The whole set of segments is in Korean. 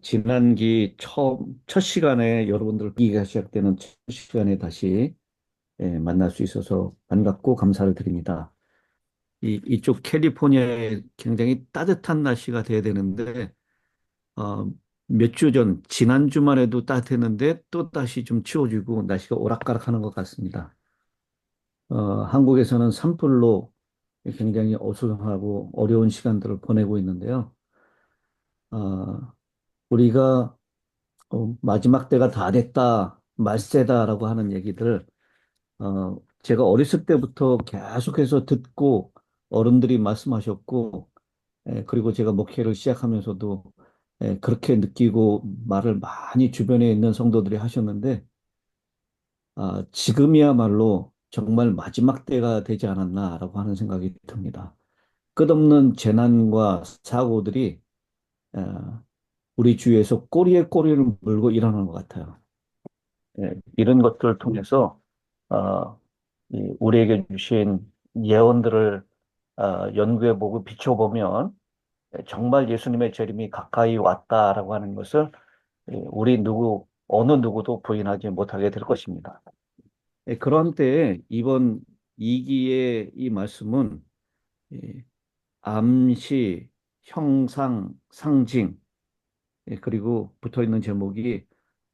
지난기 첫 시간에 여러분들 기가 시작되는 첫 시간에 다시 만날 수 있어서 반갑고 감사를 드립니다. 이쪽 캘리포니아에 굉장히 따뜻한 날씨가 돼야 되는데, 어, 몇 주 전, 지난 주만 해도 따뜻했는데 또 다시 좀 추워지고 날씨가 오락가락하는 것 같습니다. 한국에서는 산불로 굉장히 어수선하고 어려운 시간들을 보내고 있는데요. 어, 우리가 마지막 때가 다 됐다, 말세다라고 하는 얘기들, 제가 어렸을 때부터 계속해서 듣고 어른들이 말씀하셨고, 그리고 제가 목회를 시작하면서도 그렇게 느끼고 말을 많이 주변에 있는 성도들이 하셨는데, 지금이야말로 정말 마지막 때가 되지 않았나라고 하는 생각이 듭니다. 끝없는 재난과 사고들이 우리 주위에서 꼬리에 꼬리를 물고 일어나는 것 같아요. 이런 것들을 통해서 어, 우리에게 주신 예언들을 연구해보고 비춰보면 정말 예수님의 재림이 가까이 왔다라고 하는 것을 우리 어느 누구도 부인하지 못하게 될 것입니다. 그런 때에 이번 2기의 이 말씀은 예, 암시, 형상, 상징, 그리고 붙어 있는 제목이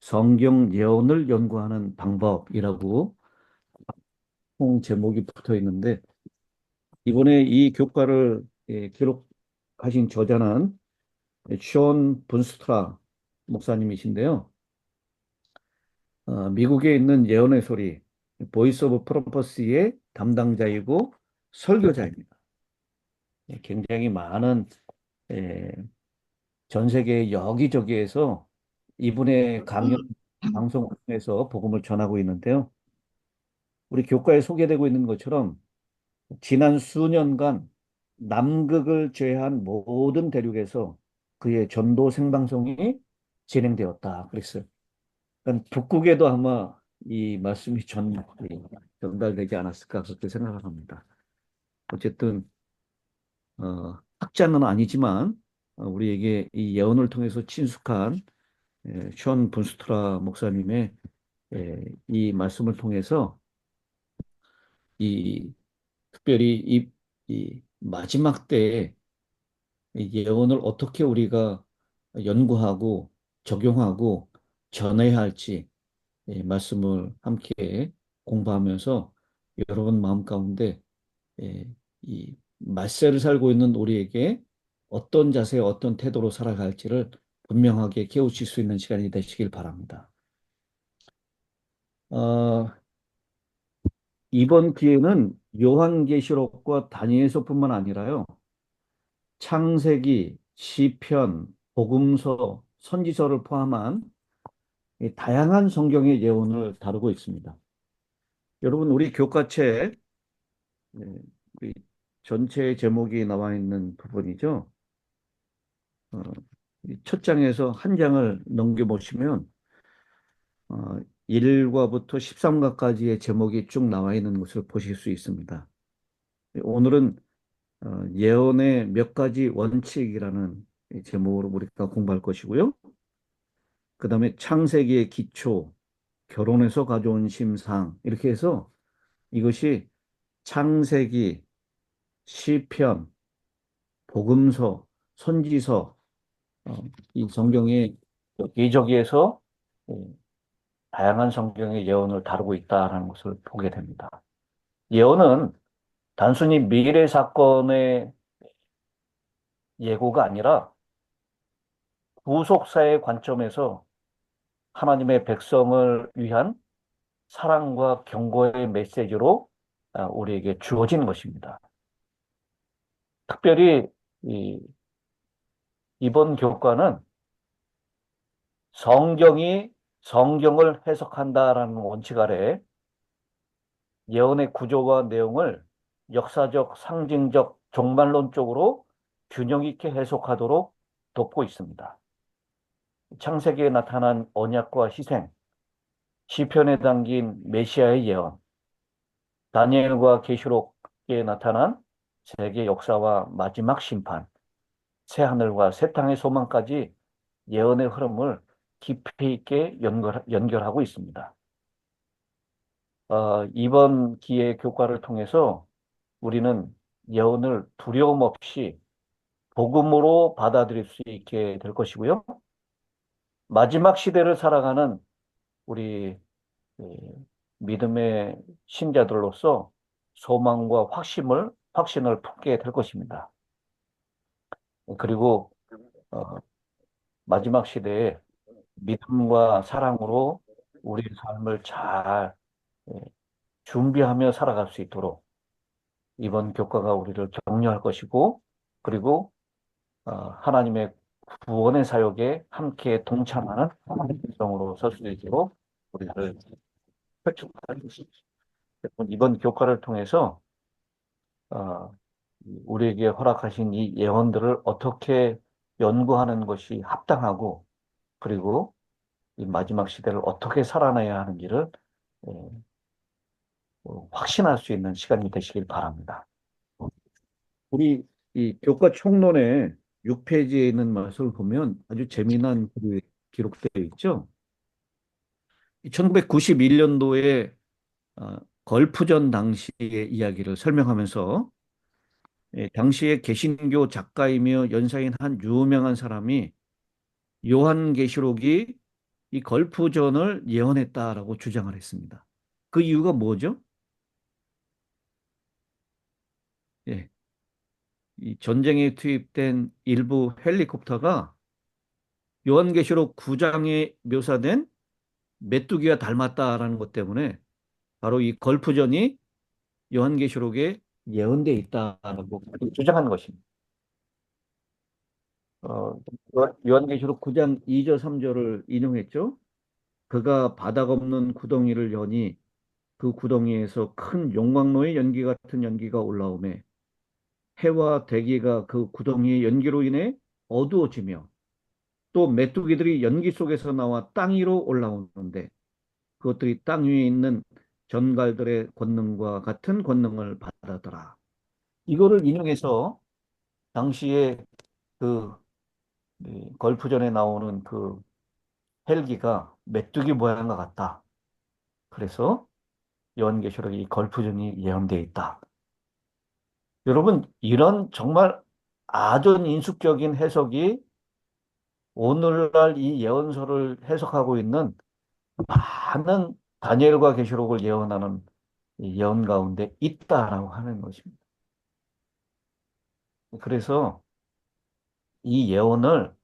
성경 예언을 연구하는 방법이라고 총 제목이 붙어 있는데, 이번에 이 교과를 기록하신 저자는 숀 분스트라 목사님이신데요. 미국에 있는 예언의 소리, 보이스 오브 프로퍼시의 담당자이고 설교자입니다. 굉장히 많은 예, 전 세계 여기저기에서 이분의 강연 방송을 통해서 복음을 전하고 있는데요. 우리 교과에 소개되고 있는 것처럼 지난 수년간 남극을 제외한 모든 대륙에서 그의 전도 생방송이 진행되었다. 그랬어요. 그러니까 북극에도 아마 이 말씀이 전달되지 않았을까 그렇게 생각을 합니다. 어쨌든 학자는 아니지만 우리에게 이 예언을 통해서 친숙한 션 분스트라 목사님의 이 말씀을 통해서 이 특별히 이 마지막 때에 이 예언을 어떻게 우리가 연구하고 적용하고 전해야 할지 말씀을 함께 공부하면서 여러분 마음 가운데 이 말세를 살고 있는 우리에게 어떤 자세, 어떤 태도로 살아갈지를 분명하게 깨우칠 수 있는 시간이 되시길 바랍니다. 어, 이번 기회는 요한계시록과 다니엘서뿐만 아니라요. 창세기, 시편, 복음서, 선지서를 포함한 이 다양한 성경의 예언을 다루고 있습니다. 여러분, 우리 교과책 네, 우리 전체 제목이 나와 있는 부분이죠. 어, 이첫 장에서 한 장을 넘겨보시면 1과부터 13과까지의 제목이 쭉 나와 있는 것을 보실 수 있습니다. 오늘은 예언의 몇 가지 원칙이라는 제목으로 우리가 공부할 것이고요. 그 다음에 창세기의 기초, 결혼에서 가져온 심상, 이렇게 해서 이것이 창세기, 시편, 복음서, 선지서, 이 성경의 여기저기에서 다양한 성경의 예언을 다루고 있다는 것을 보게 됩니다. 예언은 단순히 미래 사건의 예고가 아니라 구속사의 관점에서 하나님의 백성을 위한 사랑과 경고의 메시지로 우리에게 주어진 것입니다. 특별히 이, 이번 교과는 성경이 성경을 해석한다라는 원칙 아래 예언의 구조와 내용을 역사적, 상징적, 종말론적으로 균형 있게 해석하도록 돕고 있습니다. 창세기에 나타난 언약과 희생, 시편에 담긴 메시아의 예언, 다니엘과 계시록에 나타난 세계 역사와 마지막 심판, 새 하늘과 새 땅의 소망까지 예언의 흐름을 깊이 있게 연결하고 있습니다. 이번 기회 교과를 통해서 우리는 예언을 두려움 없이 복음으로 받아들일 수 있게 될 것이고요. 마지막 시대를 살아가는 우리 믿음의 신자들로서 소망과 확신을 품게 될 것입니다. 그리고 어, 마지막 시대에 믿음과 사랑으로 우리 삶을 잘 예, 준비하며 살아갈 수 있도록 이번 교과가 우리를 격려할 것이고, 그리고 하나님의 구원의 사역에 함께 동참하는 하나님의 백성으로 설 수 있도록 우리를 펼쳐나갈 것입니다. 이번 교과를 통해서 어, 우리에게 허락하신 이 예언들을 어떻게 연구하는 것이 합당하고, 그리고 이 마지막 시대를 어떻게 살아내야 하는지를 예, 확신할 수 있는 시간이 되시길 바랍니다. 우리 이 교과 총론의 6페이지에 있는 말씀을 보면 아주 재미난 글이 기록되어 있죠. 1991년도에 걸프전 당시의 이야기를 설명하면서 당시에 개신교 작가이며 연사인 한 유명한 사람이 요한계시록이 이 걸프전을 예언했다라고 주장을 했습니다. 그 이유가 뭐죠? 예, 이 전쟁에 투입된 일부 헬리콥터가 요한계시록 9장에 묘사된 메뚜기와 닮았다라는 것 때문에 바로 이 걸프전이 요한계시록에 예언되어 있다라고 주장하는 것입니다. 어, 요한계시록 9장 2절 3절을 인용했죠. 그가 바닥 없는 구덩이를 여니 그 구덩이에서 큰 용광로의 연기 같은 연기가 올라오매 해와 대기가 그 구덩이의 연기로 인해 어두워지며 또 메뚜기들이 연기 속에서 나와 땅 위로 올라오는데 그것들이 땅 위에 있는 전갈들의 권능과 같은 권능을 받아더라. 이거를 인용해서 당시에 그 걸프전에 나오는 그 헬기가 메뚜기 모양과 같다. 그래서 요한계시록에 이 걸프전이 예언되어 있다. 여러분, 이런 정말 아주 인숙적인 해석이 오늘날 이 예언서를 해석하고 있는 많은 다니엘과 계시록을 예언하는 이 예언 가운데 있다라고 하는 것입니다. 그래서 이 예언을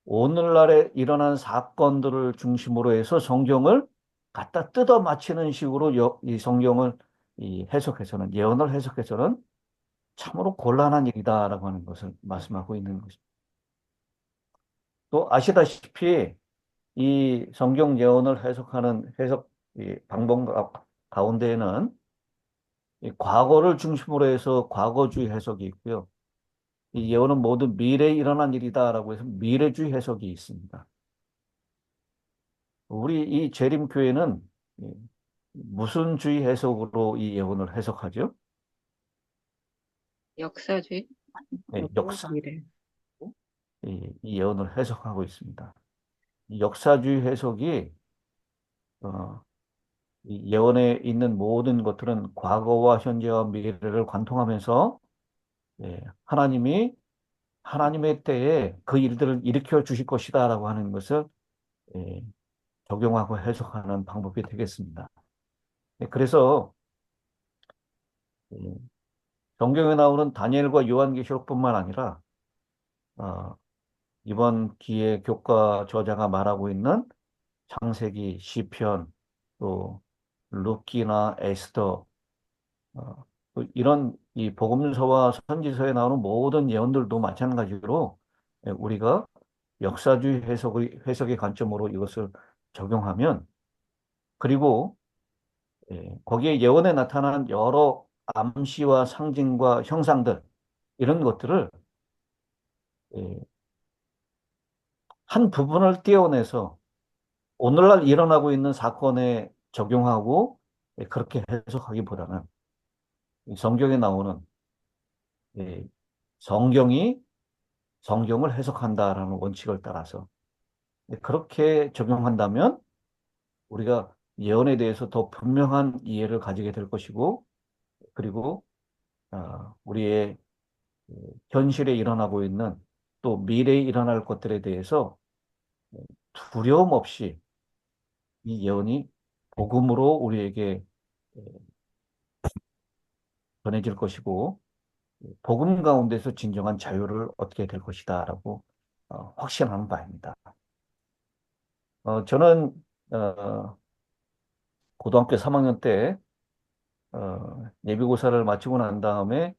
오늘날에 일어난 사건들을 중심으로 해서 성경을 갖다 뜯어 맞히는 식으로 이 성경을 해석해서는, 예언을 해석해서는 참으로 곤란한 일이다라고 하는 것을 말씀하고 있는 것입니다. 또 아시다시피 이 성경 예언을 해석하는 해석 방법 가운데에는 이 과거를 중심으로 해서 과거주의 해석이 있고요. 이 예언은 모두 미래에 일어난 일이다라고 해서 미래주의 해석이 있습니다. 우리 이 재림교회는 무슨 주의 해석으로 이 예언을 해석하죠? 역사주의? 네, 역사. 미래. 이 예언을 해석하고 있습니다. 이 역사주의 해석이 어, 이 예언에 있는 모든 것들은 과거와 현재와 미래를 관통하면서 하나님이 하나님의 때에 그 일들을 일으켜 주실 것이다라고 하는 것을 예, 적용하고 해석하는 방법이 되겠습니다. 그래서 예, 성경에 나오는 다니엘과 요한계시록뿐만 아니라 어, 이번 기회 교과 저자가 말하고 있는 창세기, 시편, 또 루키나 에스더 또 이런 이 복음서와 선지서에 나오는 모든 예언들도 마찬가지로 우리가 역사주의 해석의 관점으로 이것을 적용하면 그리고 거기에 예언에 나타난 여러 암시와 상징과 형상들 이런 것들을 예, 한 부분을 떼어내서 오늘날 일어나고 있는 사건에 적용하고 그렇게 해석하기보다는 이 성경에 나오는 예, 성경이 성경을 해석한다라는 원칙을 따라서 그렇게 적용한다면 우리가 예언에 대해서 더 분명한 이해를 가지게 될 것이고 그리고 우리의 현실에 일어나고 있는 또 미래에 일어날 것들에 대해서 두려움 없이 이 예언이 복음으로 우리에게 전해질 것이고 복음 가운데서 진정한 자유를 얻게 될 것이다라고 확신하는 바입니다. 저는 고등학교 3학년 때 예비고사를 마치고 난 다음에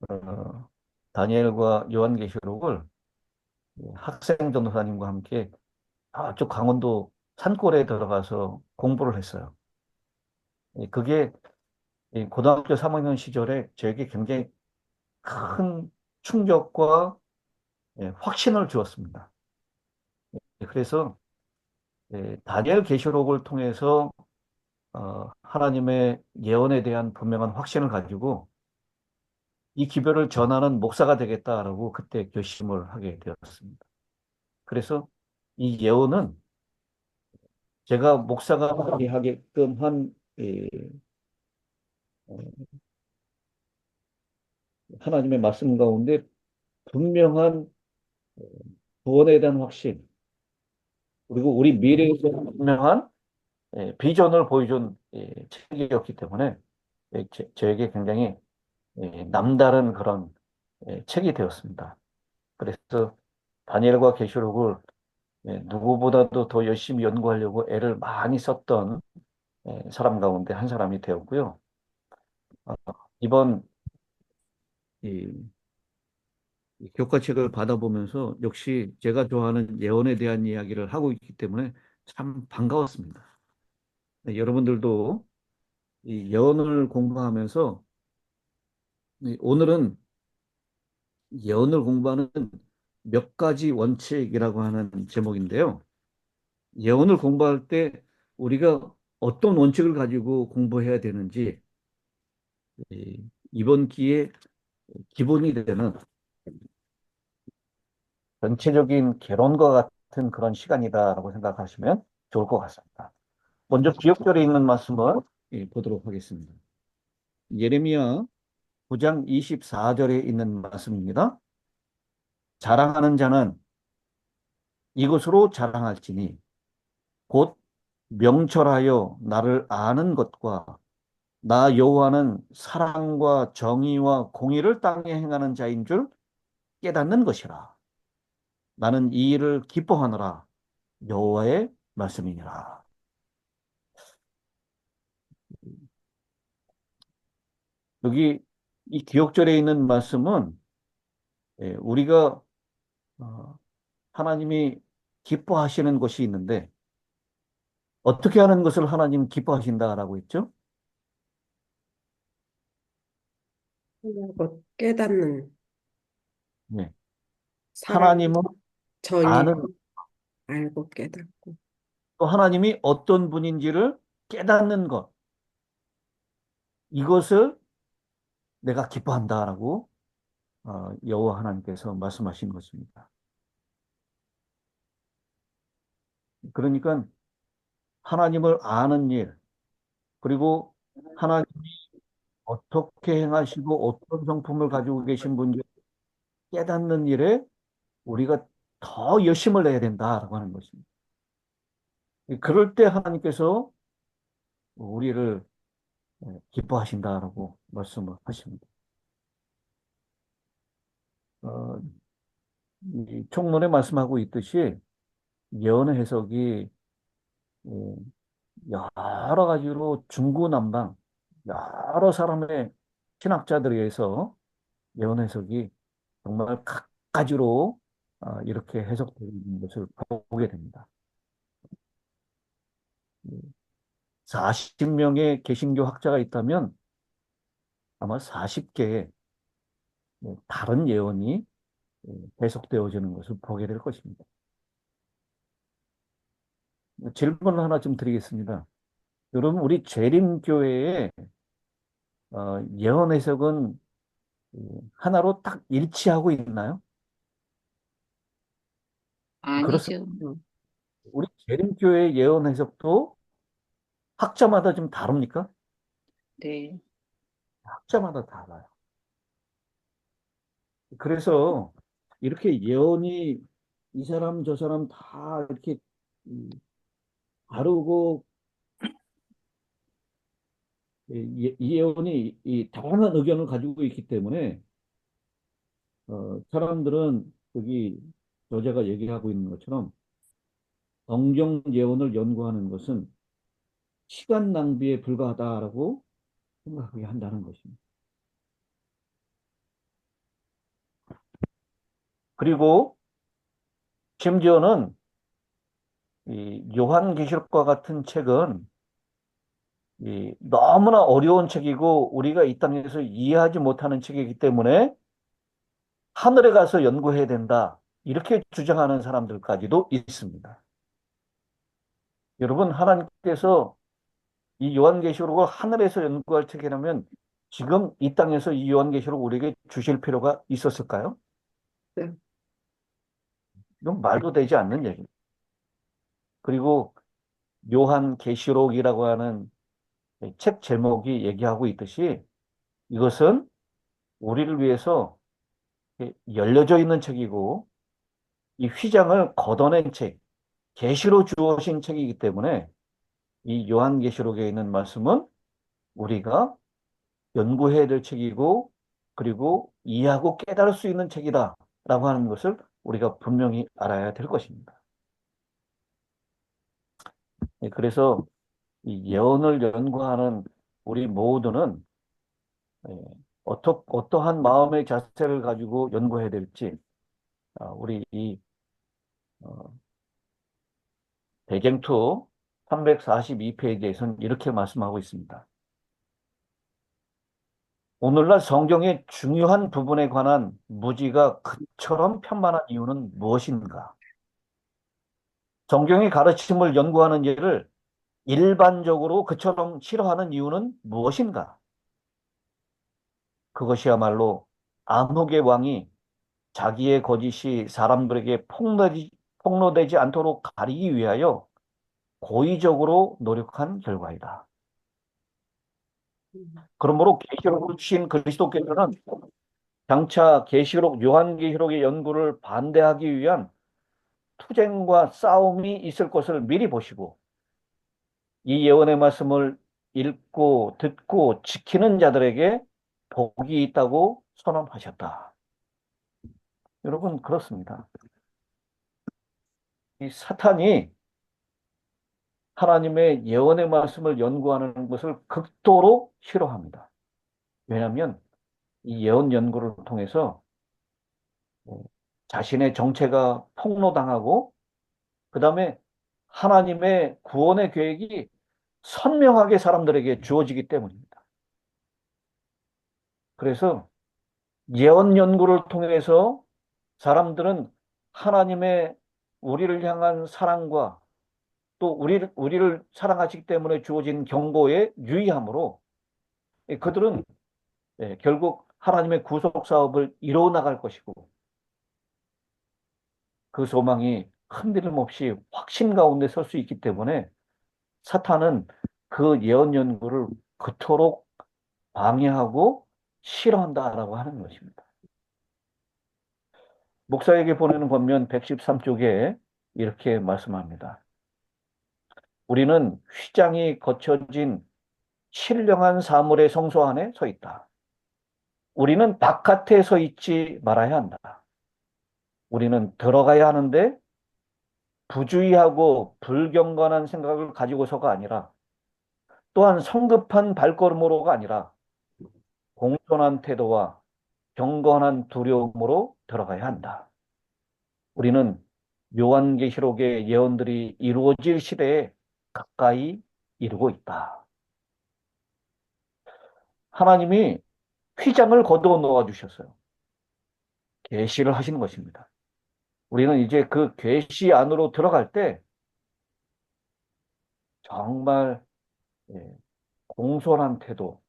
어, 다니엘과 요한계시록을 학생 전도사님과 함께 저 강원도 산골에 들어가서 공부를 했어요. 그게 이 고등학교 3학년 시절에 저에게 굉장히 큰 충격과 확신을 주었습니다. 그래서 다니엘 계시록을 통해서 하나님의 예언에 대한 분명한 확신을 가지고 이 기별을 전하는 목사가 되겠다라고 그때 결심을 하게 되었습니다. 그래서 이 예언은 제가 목사가 하게끔 한 어, 하나님의 말씀 가운데 분명한 구원에 대한 확신, 그리고 우리 미래에 대한 분명한 비전을 보여준 책이었기 때문에 저에게 굉장히 남다른 그런 책이 되었습니다. 그래서 다니엘과 계시록을 누구보다도 더 열심히 연구하려고 애를 많이 썼던 사람 가운데 한 사람이 되었고요. 어, 이번 이 이 교과책을 받아보면서 역시 제가 좋아하는 예언에 대한 이야기를 하고 있기 때문에 참 반가웠습니다. 여러분들도 이 예언을 공부하면서 오늘은 예언을 공부하는 몇 가지 원칙이라고 하는 제목인데요. 예언을 공부할 때 우리가 어떤 원칙을 가지고 공부해야 되는지 이번 기회에 기본이 되는 전체적인 개론과 같은 그런 시간이다라고 생각하시면 좋을 것 같습니다. 먼저 기억절에 있는 말씀을 보도록 하겠습니다. 예레미야 9장 24절에 있는 말씀입니다. 자랑하는 자는 이것으로 자랑할지니 곧 명철하여 나를 아는 것과 나 여호와는 사랑과 정의와 공의를 땅에 행하는 자인 줄 깨닫는 것이라. 나는 이 일을 기뻐하노라. 여호와의 말씀이니라. 여기 이 기억절에 있는 말씀은 우리가 어, 하나님이 기뻐하시는 것이 있는데 어떻게 하는 것을 하나님 기뻐하신다라고 했죠? 하고 깨닫는 네. 사랑, 하나님은 정의 아는 알고 깨닫고 또 하나님이 어떤 분인지를 깨닫는 것 이것을 내가 기뻐한다라고 여호와 하나님께서 말씀하신 것입니다. 그러니까 하나님을 아는 일 그리고 하나님이 어떻게 행하시고 어떤 성품을 가지고 계신 분지 깨닫는 일에 우리가 더 열심을 내야 된다라고 하는 것입니다. 그럴 때 하나님께서 우리를 기뻐하신다라고 말씀을 하십니다. 어, 이 총론에 말씀하고 있듯이 예언의 해석이 어, 여러 가지로 중구난방 여러 사람의 신학자들에 의해서 예언 해석이 정말 각가지로 이렇게 해석되는 것을 보게 됩니다. 40명의 개신교 학자가 있다면 아마 40개의 다른 예언이 해석되어지는 것을 보게 될 것입니다. 질문을 하나 좀 드리겠습니다. 여러분, 우리 재림교회의 예언 해석은 하나로 딱 일치하고 있나요? 그렇습니다. 아니죠. 우리 재림교회 예언 해석도 학자마다 좀 다릅니까? 네. 학자마다 달라요. 그래서 이렇게 예언이 이 사람 저 사람 다 이렇게 다르고 이 예언이 이 다양한 의견을 가지고 있기 때문에 사람들은 여기 저자가 얘기하고 있는 것처럼 성경 예언을 연구하는 것은 시간 낭비에 불과하다라고 생각하게 한다는 것입니다. 그리고 심지어는 이 요한계시록과 같은 책은 이 너무나 어려운 책이고 우리가 이 땅에서 이해하지 못하는 책이기 때문에 하늘에 가서 연구해야 된다. 이렇게 주장하는 사람들까지도 있습니다. 여러분, 하나님께서 이 요한계시록을 하늘에서 연구할 책이라면 지금 이 땅에서 이 요한계시록 우리에게 주실 필요가 있었을까요? 네. 이건 말도 되지 않는 얘기입니다. 그리고 요한계시록이라고 하는 책 제목이 얘기하고 있듯이 이것은 우리를 위해서 열려져 있는 책이고 이 휘장을 걷어낸 책, 계시로 주어진 책이기 때문에 이 요한계시록에 있는 말씀은 우리가 연구해야 될 책이고 그리고 이해하고 깨달을 수 있는 책이다라고 하는 것을 우리가 분명히 알아야 될 것입니다. 그래서 이 예언을 연구하는 우리 모두는 어떠한 마음의 자세를 가지고 연구해야 될지 우리 이 어, 대쟁투 342페이지에서는 이렇게 말씀하고 있습니다. 오늘날 성경의 중요한 부분에 관한 무지가 그처럼 편만한 이유는 무엇인가? 성경의 가르침을 연구하는 일을 일반적으로 그처럼 싫어하는 이유는 무엇인가? 그것이야말로 암흑의 왕이 자기의 거짓이 사람들에게 폭로되지 않도록 가리기 위하여 고의적으로 노력한 결과이다. 그러므로 계시록을 주신 그리스도께서는 장차 계시록, 요한계시록의 연구를 반대하기 위한 투쟁과 싸움이 있을 것을 미리 보시고 이 예언의 말씀을 읽고 듣고 지키는 자들에게 복이 있다고 선언하셨다. 여러분, 그렇습니다. 이 사탄이 하나님의 예언의 말씀을 연구하는 것을 극도로 싫어합니다. 왜냐하면 이 예언 연구를 통해서 자신의 정체가 폭로당하고 그 다음에 하나님의 구원의 계획이 선명하게 사람들에게 주어지기 때문입니다. 그래서 예언 연구를 통해서 사람들은 하나님의 우리를 향한 사랑과 또 우리를 사랑하시기 때문에 주어진 경고에 유의함으로 그들은 결국 하나님의 구속 사업을 이루어 나갈 것이고 그 소망이 흔들림 없이 확신 가운데 설 수 있기 때문에 사탄은 그 예언 연구를 그토록 방해하고 싫어한다라고 하는 것입니다. 목사에게 보내는 권면 113쪽에 이렇게 말씀합니다. 우리는 휘장이 거쳐진 신령한 사물의 성소 안에 서 있다. 우리는 바깥에 서 있지 말아야 한다. 우리는 들어가야 하는데 부주의하고 불경건한 생각을 가지고서가 아니라 또한 성급한 발걸음으로가 아니라 공손한 태도와 경건한 두려움으로 들어가야 한다. 우리는 요한계시록의 예언들이 이루어질 시대에 가까이 이르고 있다. 하나님이 휘장을 거두어 놓아 주셨어요. 계시를 하시는 것입니다. 우리는 이제 그 계시 안으로 들어갈 때 정말 예, 공손한 태도,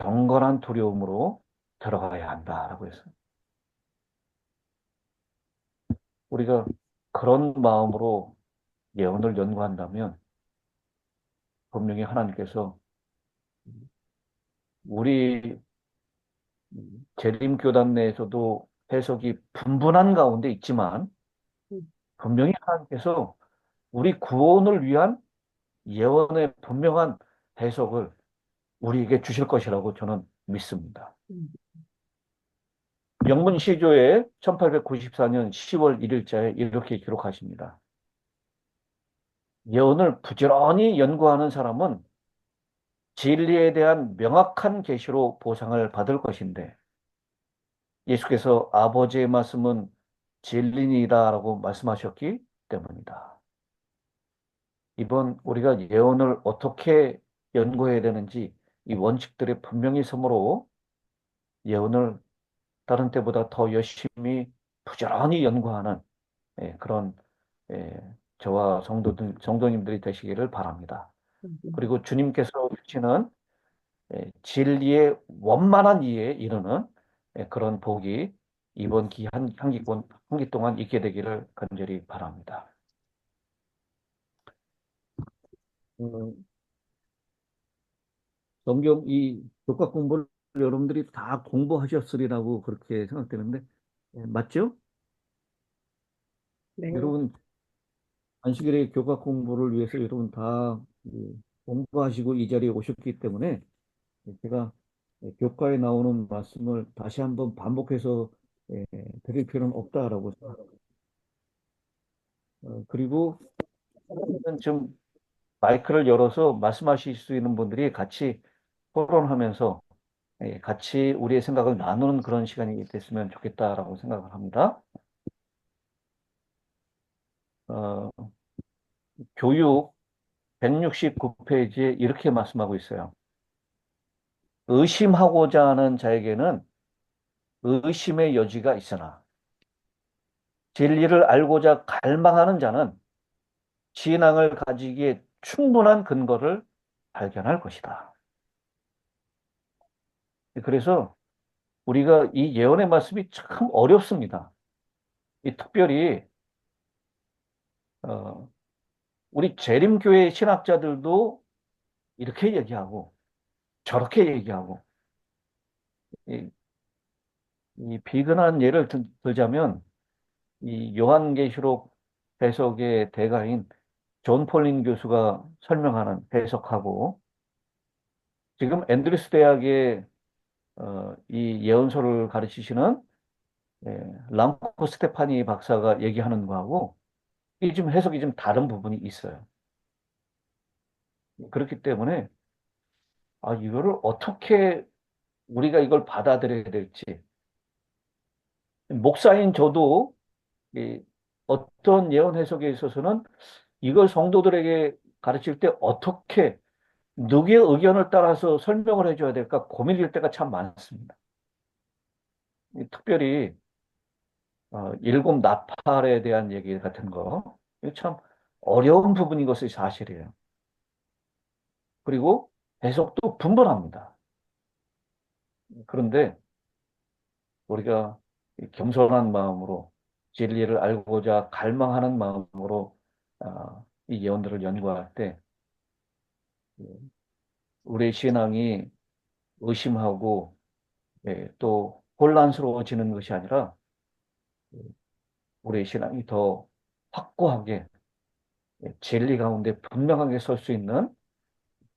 경건한 두려움으로 들어가야 한다라고 했어요. 우리가 그런 마음으로 예언을 연구한다면 분명히 하나님께서 우리 재림교단 내에서도 해석이 분분한 가운데 있지만 음, 분명히 하나님께서 우리 구원을 위한 예언의 분명한 해석을 우리에게 주실 것이라고 저는 믿습니다. 음, 영문 시조에 1894년 10월 1일자에 이렇게 기록하십니다. 예언을 부지런히 연구하는 사람은 진리에 대한 명확한 계시로 보상을 받을 것인데 예수께서 아버지의 말씀은 진리니다라고 말씀하셨기 때문이다. 이번 우리가 예언을 어떻게 연구해야 되는지 이 원칙들의 분명히 섬으로 예언을 다른 때보다 더 열심히 부지런히 연구하는 그런 저와 성도님들이 되시기를 바랍니다. 음. 그리고 주님께서 주시는 진리의 원만한 이해에 이르는 그런 복이 이번 한기 동안 있게 되기를 간절히 바랍니다. 음, 성경 이 교과 공부를 여러분들이 다 공부하셨으리라고 그렇게 생각되는데 맞죠? 네. 여러분 안식일의 교과 공부를 위해서 여러분 다 공부하시고 이 자리에 오셨기 때문에 제가 교과에 나오는 말씀을 다시 한번 반복해서 드릴 필요는 없다라고 생각합니다. 그리고 좀 마이크를 열어서 말씀하실 수 있는 분들이 같이 토론하면서 같이 우리의 생각을 나누는 그런 시간이 됐으면 좋겠다라고 생각을 합니다. 어, 교육 169페이지에 이렇게 말씀하고 있어요. 의심하고자 하는 자에게는 의심의 여지가 있으나 진리를 알고자 갈망하는 자는 신앙을 가지기에 충분한 근거를 발견할 것이다. 그래서 우리가 이 예언의 말씀이 참 어렵습니다. 이 특별히 어, 우리 재림교회 신학자들도 이렇게 얘기하고 저렇게 얘기하고 이, 이 비근한 예를 들자면 이 요한계시록 해석의 대가인 존 폴린 교수가 설명하는 해석하고 지금 앤드루스 대학의 이 예언서를 가르치시는 랑코 스테파니 박사가 얘기하는 거하고 이 좀 해석이 좀 다른 부분이 있어요. 그렇기 때문에 이거를 어떻게 우리가 이걸 받아들여야 될지 목사인 저도 이 어떤 예언 해석에 있어서는 이걸 성도들에게 가르칠 때 어떻게 누구의 의견을 따라서 설명을 해줘야 될까 고민일 때가 참 많습니다. 특별히 일곱 나팔에 대한 얘기 같은 거 이거 참 어려운 부분인 것이 사실이에요. 그리고 해석도 분분합니다. 그런데 우리가 이 겸손한 마음으로 진리를 알고자 갈망하는 마음으로 이 예언들을 연구할 때 우리의 신앙이 의심하고 또 혼란스러워지는 것이 아니라 우리의 신앙이 더 확고하게 진리 가운데 분명하게 설 수 있는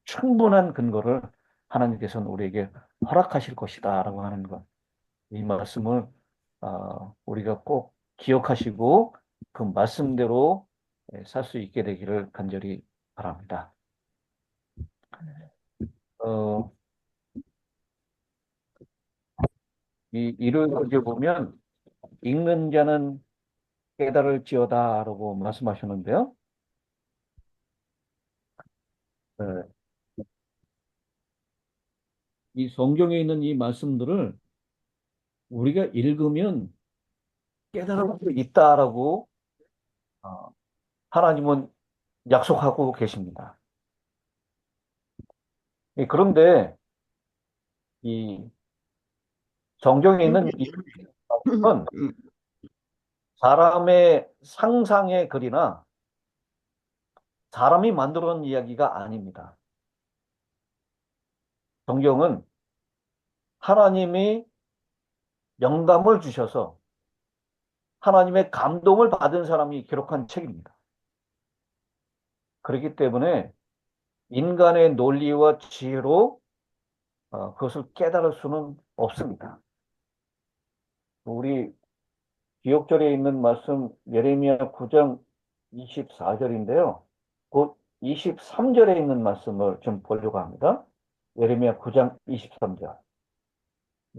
충분한 근거를 하나님께서는 우리에게 허락하실 것이다라고 하는 것. 이 말씀을 우리가 꼭 기억하시고 그 말씀대로 살 수 있게 되기를 간절히 바랍니다. 어, 이를 어제 보면 읽는 자는 깨달을지어다라고 말씀하셨는데요. 네. 이 성경에 있는 이 말씀들을 우리가 읽으면 깨달을 수 있다라고 어, 하나님은 약속하고 계십니다. 그런데 이 성경에 있는 이 말씀은 사람의 상상의 글이나 사람이 만들어 놓은 이야기가 아닙니다. 성경은 하나님이 영감을 주셔서 하나님의 감동을 받은 사람이 기록한 책입니다. 그렇기 때문에 인간의 논리와 지혜로 그것을 깨달을 수는 없습니다. 우리 기억절에 있는 말씀 예레미야 9장 24절인데요. 곧 23절에 있는 말씀을 좀 보려고 합니다. 예레미야 9장 23절.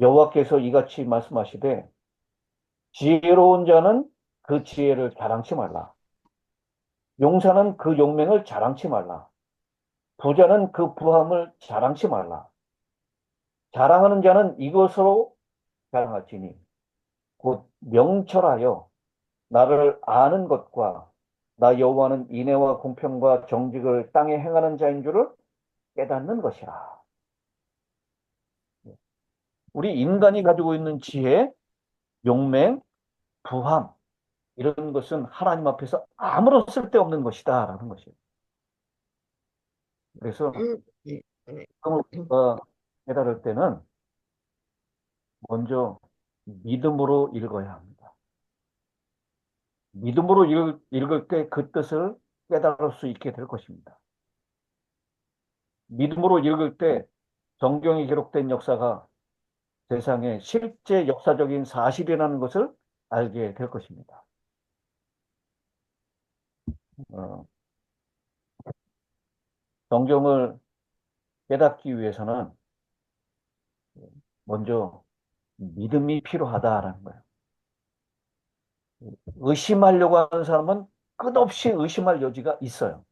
여호와께서 이같이 말씀하시되 지혜로운 자는 그 지혜를 자랑치 말라. 용사는 그 용맹을 자랑치 말라. 부자는 그 부함을 자랑치 말라. 자랑하는 자는 이것으로 자랑할지니 곧 명철하여 나를 아는 것과 나 여호와는 인애와 공평과 정직을 땅에 행하는 자인 줄을 깨닫는 것이라. 우리 인간이 가지고 있는 지혜, 용맹, 부함 이런 것은 하나님 앞에서 아무런 쓸데없는 것이다라는 것이에요. 그래서 그걸 우리가 깨달을 때는 먼저 믿음으로 읽어야 합니다. 믿음으로 읽을 때 그 뜻을 깨달을 수 있게 될 것입니다. 믿음으로 읽을 때 성경에 기록된 역사가 세상에 실제 역사적인 사실이라는 것을 알게 될 것입니다. 어, 성경을 깨닫기 위해서는 먼저 믿음이 필요하다라는 거예요. 의심하려고 하는 사람은 끝없이 의심할 여지가 있어요.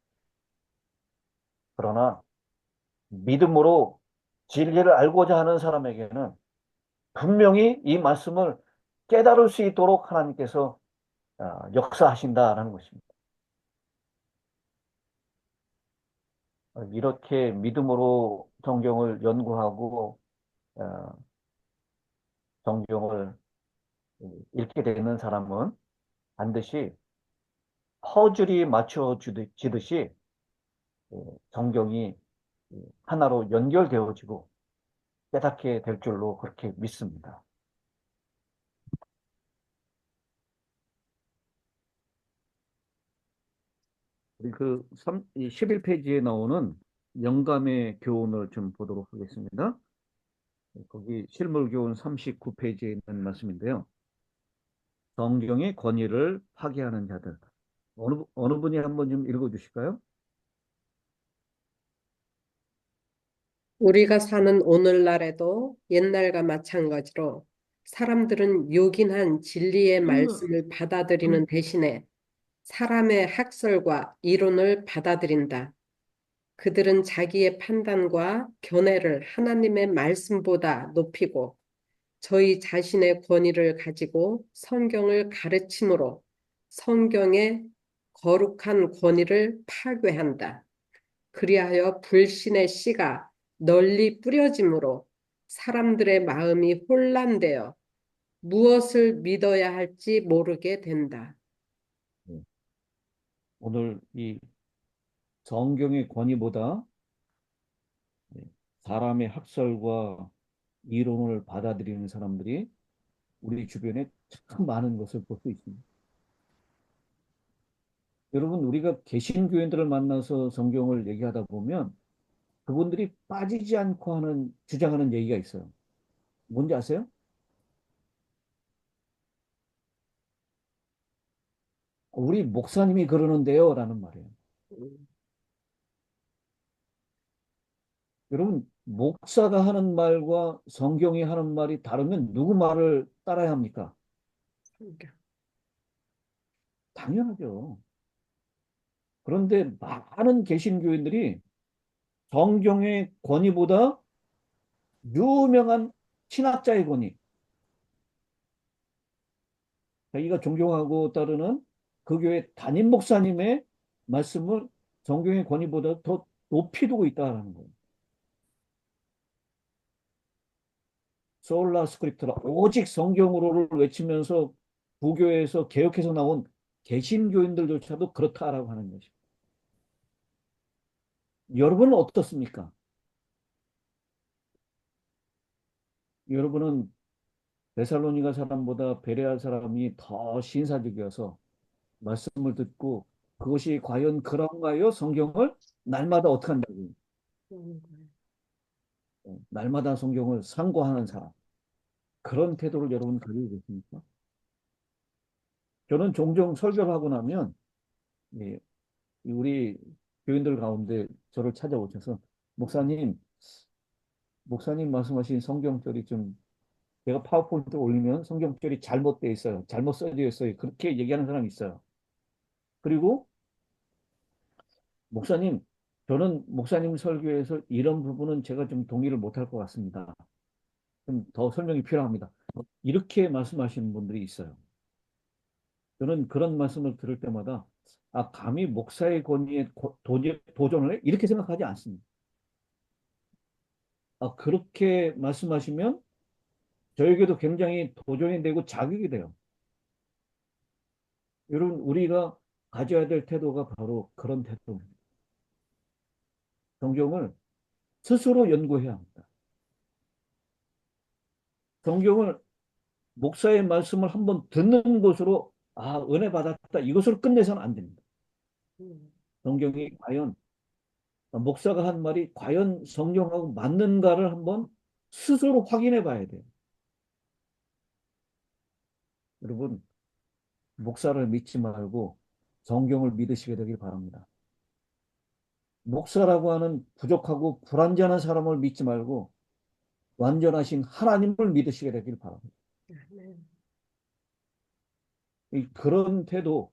그러나 믿음으로 진리를 알고자 하는 사람에게는 분명히 이 말씀을 깨달을 수 있도록 하나님께서 역사하신다라는 것입니다. 이렇게 믿음으로 성경을 연구하고 어, 성경을 읽게 되는 사람은 반드시 퍼즐이 맞춰지듯이 성경이 하나로 연결되어지고 깨닫게 될 줄로 그렇게 믿습니다. 우리 그 11페이지에 나오는 영감의 교훈을 좀 보도록 하겠습니다. 거기 실물교훈 39페이지에 있는 말씀인데요. 성경의 권위를 파괴하는 자들. 어느 분이 한번 좀 읽어주실까요? 우리가 사는 오늘날에도 옛날과 마찬가지로 사람들은 요긴한 진리의 말씀을 받아들이는 대신에 사람의 학설과 이론을 받아들인다. 그들은 자기의 판단과 견해를 하나님의 말씀보다 높이고 저희 자신의 권위를 가지고 성경을 가르침으로 성경의 거룩한 권위를 파괴한다. 그리하여 불신의 씨가 널리 뿌려짐으로 사람들의 마음이 혼란되어 무엇을 믿어야 할지 모르게 된다. 네. 오늘 이 성경의 권위보다 사람의 학설과 이론을 받아들이는 사람들이 우리 주변에 참 많은 것을 볼 수 있습니다. 여러분, 우리가 개신교인들을 만나서 성경을 얘기하다 보면 그분들이 빠지지 않고 주장하는 얘기가 있어요. 뭔지 아세요? 우리 목사님이 그러는데요, 라는 말이에요. 여러분, 목사가 하는 말과 성경이 하는 말이 다르면 누구 말을 따라야 합니까? 당연하죠. 그런데 많은 개신교인들이 성경의 권위보다 유명한 신학자의 권위, 자기가 존경하고 따르는 그 교회 담임 목사님의 말씀을 성경의 권위보다 더 높이 두고 있다는 거예요. 솔라 스크립트라 오직 성경으로를 외치면서 부교에서 개혁해서 나온 개신교인들조차도 그렇다라고 하는 것입니다. 여러분은 어떻습니까? 여러분은 데살로니가 사람보다 베레아 사람이 더 신사적이어서 말씀을 듣고 그것이 과연 그런가요? 성경을 날마다 어떻게 한다고? 날마다 성경을 상고하는 사람. 그런 태도를 여러분 가지고 계십니까? 저는 종종 설교를 하고 나면 예, 우리 교인들 가운데 저를 찾아오셔서 목사님, 목사님 말씀하신 성경절이 좀 제가 파워포인트 올리면 성경절이 잘못되어 있어요. 잘못 써져 있어요. 그렇게 얘기하는 사람이 있어요. 그리고 목사님, 저는 목사님 설교에서 이런 부분은 제가 좀 동의를 못할 것 같습니다. 좀 더 설명이 필요합니다. 이렇게 말씀하시는 분들이 있어요. 저는 그런 말씀을 들을 때마다 아, 감히 목사의 권위에 도전을 해? 이렇게 생각하지 않습니다. 아, 그렇게 말씀하시면 저에게도 굉장히 도전이 되고 자극이 돼요. 여러분, 우리가 가져야 될 태도가 바로 그런 태도입니다. 성경을 스스로 연구해야 합니다. 성경을 목사의 말씀을 한번 듣는 것으로 아, 은혜 받았다. 이것으로 끝내서는 안 됩니다. 성경이 과연 목사가 한 말이 과연 성경하고 맞는가를 한번 스스로 확인해 봐야 돼요. 여러분, 목사를 믿지 말고 성경을 믿으시게 되길 바랍니다. 목사라고 하는 부족하고 불완전한 사람을 믿지 말고 완전하신 하나님을 믿으시게 되길 바랍니다. 그런 태도,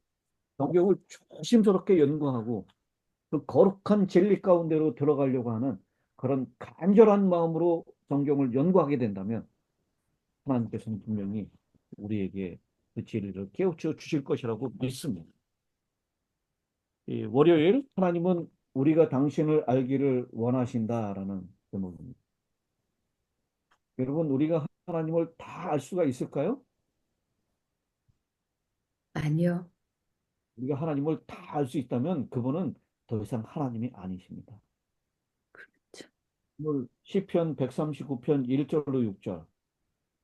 성경을 조심스럽게 연구하고 그 거룩한 진리 가운데로 들어가려고 하는 그런 간절한 마음으로 성경을 연구하게 된다면 하나님께서는 분명히 우리에게 그 진리를 깨우쳐 주실 것이라고 믿습니다. 이 월요일 하나님은 우리가 당신을 알기를 원하신다라는 제목입니다. 여러분 우리가 하나님을 다 알 수가 있을까요? 아니요. 우리가 하나님을 다 알 수 있다면 그분은 더 이상 하나님이 아니십니다. 오늘 시편 139편 1절로 6절,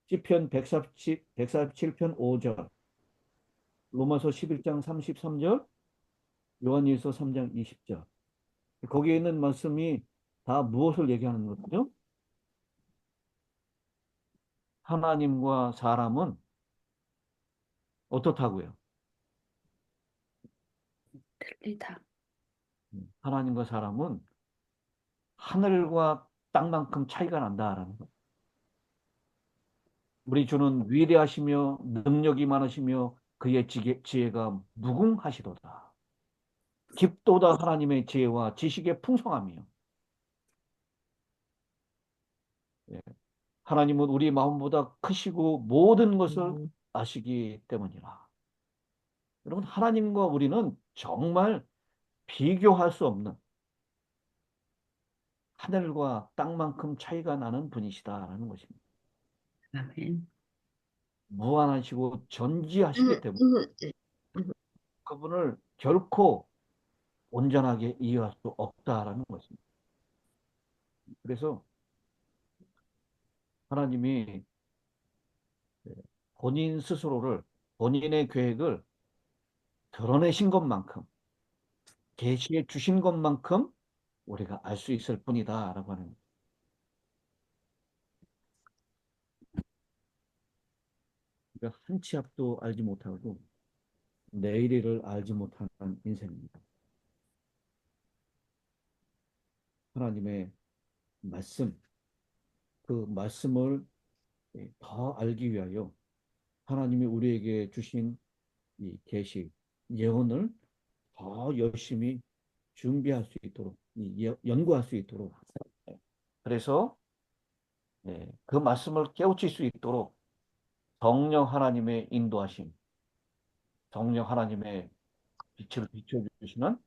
시편 147편 5절, 로마서 11장 33절, 요한일서 3장 20절. 거기에 있는 말씀이 다 무엇을 얘기하는 거죠? 하나님과 사람은 어떻다고요? 틀리다. 하나님과 사람은 하늘과 땅만큼 차이가 난다라는 거. 우리 주는 위대하시며 능력이 많으시며 그의 지혜가 무궁하시도다. 깊도다 하나님의 지혜와 지식의 풍성함이요. 예. 하나님은 우리 마음보다 크시고 모든 것을 아시기 때문이라. 여러분, 하나님과 우리는 정말 비교할 수 없는 하늘과 땅만큼 차이가 나는 분이시다라는 것입니다. 아멘. 무한하시고 음, 전지하시기 때문에 음, 그분을 결코 온전하게 이해할 수 없다라는 것입니다. 그래서 하나님이 본인 스스로를 본인의 계획을 드러내신 것만큼 계시해 주신 것만큼 우리가 알 수 있을 뿐이다라고 하는 우리가 한 치 앞도 알지 못하고 내일을 알지 못하는 인생입니다. 하나님의 말씀, 그 말씀을 더 알기 위하여 하나님이 우리에게 주신 이 계시, 예언을 더 열심히 준비할 수 있도록, 연구할 수 있도록. 그래서 그 말씀을 깨우칠 수 있도록 성령 하나님의 인도하심, 성령 하나님의 빛을 비춰주시는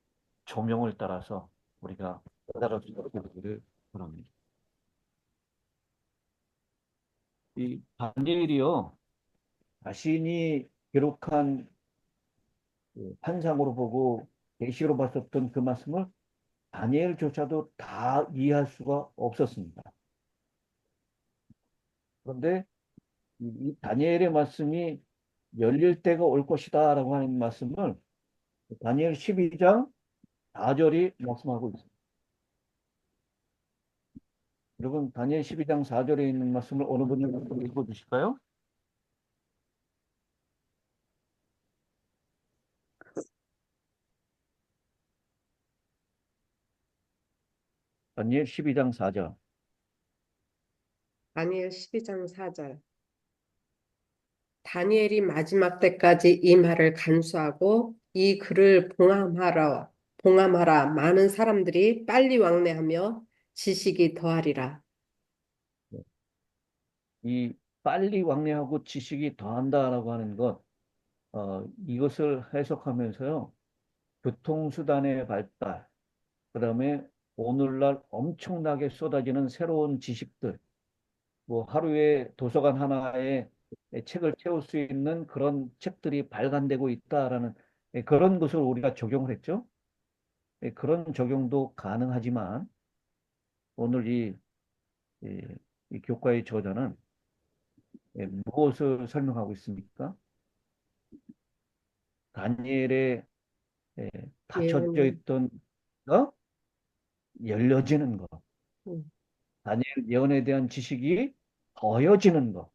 조명을 따라서 우리가 깨달을 수 있게 되기를 바랍니다. 이 다니엘이요, 자신이 기록한 환상으로 보고 계시로 봤었던 그 말씀을 다니엘조차도 다 이해할 수가 없었습니다. 그런데 이 다니엘의 말씀이 열릴 때가 올 것이다라고 하는 말씀을 다니엘 12장 4절이 말씀하고 있습니다. 여러분, 다니엘 12장 4절에 있는 말씀을 어느 분이 읽어 주실까요? 다니엘 12장 4절. 다니엘 12장 4절. 다니엘이 마지막 때까지 이 말을 간수하고 이 글을 봉함하라. 많은 사람들이 빨리 왕래하며 지식이 더하리라. 이 빨리 왕래하고 지식이 더한다라고 하는 것, 이것을 해석하면서요, 교통수단의 발달, 그다음에 오늘날 엄청나게 쏟아지는 새로운 지식들, 뭐 하루에 도서관 하나에 책을 채울 수 있는 그런 책들이 발간되고 있다라는 그런 것을 우리가 적용을 했죠. 그런 적용도 가능하지만 오늘 이, 이 교과의 저자는 무엇을 설명하고 있습니까? 다니엘의 예, 닫혀져 예언은 있던 거 열려지는 것, 음, 다니엘 예언에 대한 지식이 더해지는 것,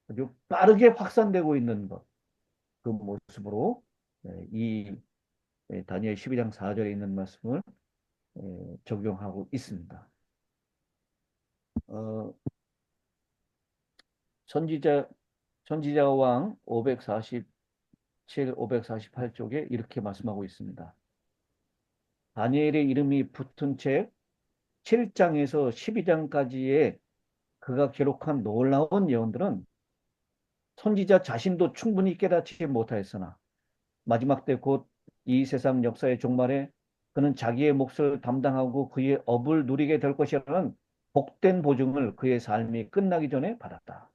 아주 빠르게 확산되고 있는 것, 그 모습으로 이 다니엘 12장 4절에 있는 말씀을 적용하고 있습니다. 어, 선지자 선지자 왕 547, 548쪽에 이렇게 말씀하고 있습니다. 다니엘의 이름이 붙은 책 7장에서 12장까지의 그가 기록한 놀라운 예언들은 선지자 자신도 충분히 깨닫지 못하였으나 마지막 때 곧 이 세상 역사의 종말에 그는 자기의 몫을 담당하고 그의 업을 누리게 될 것이라는 복된 보증을 그의 삶이 끝나기 전에 받았다.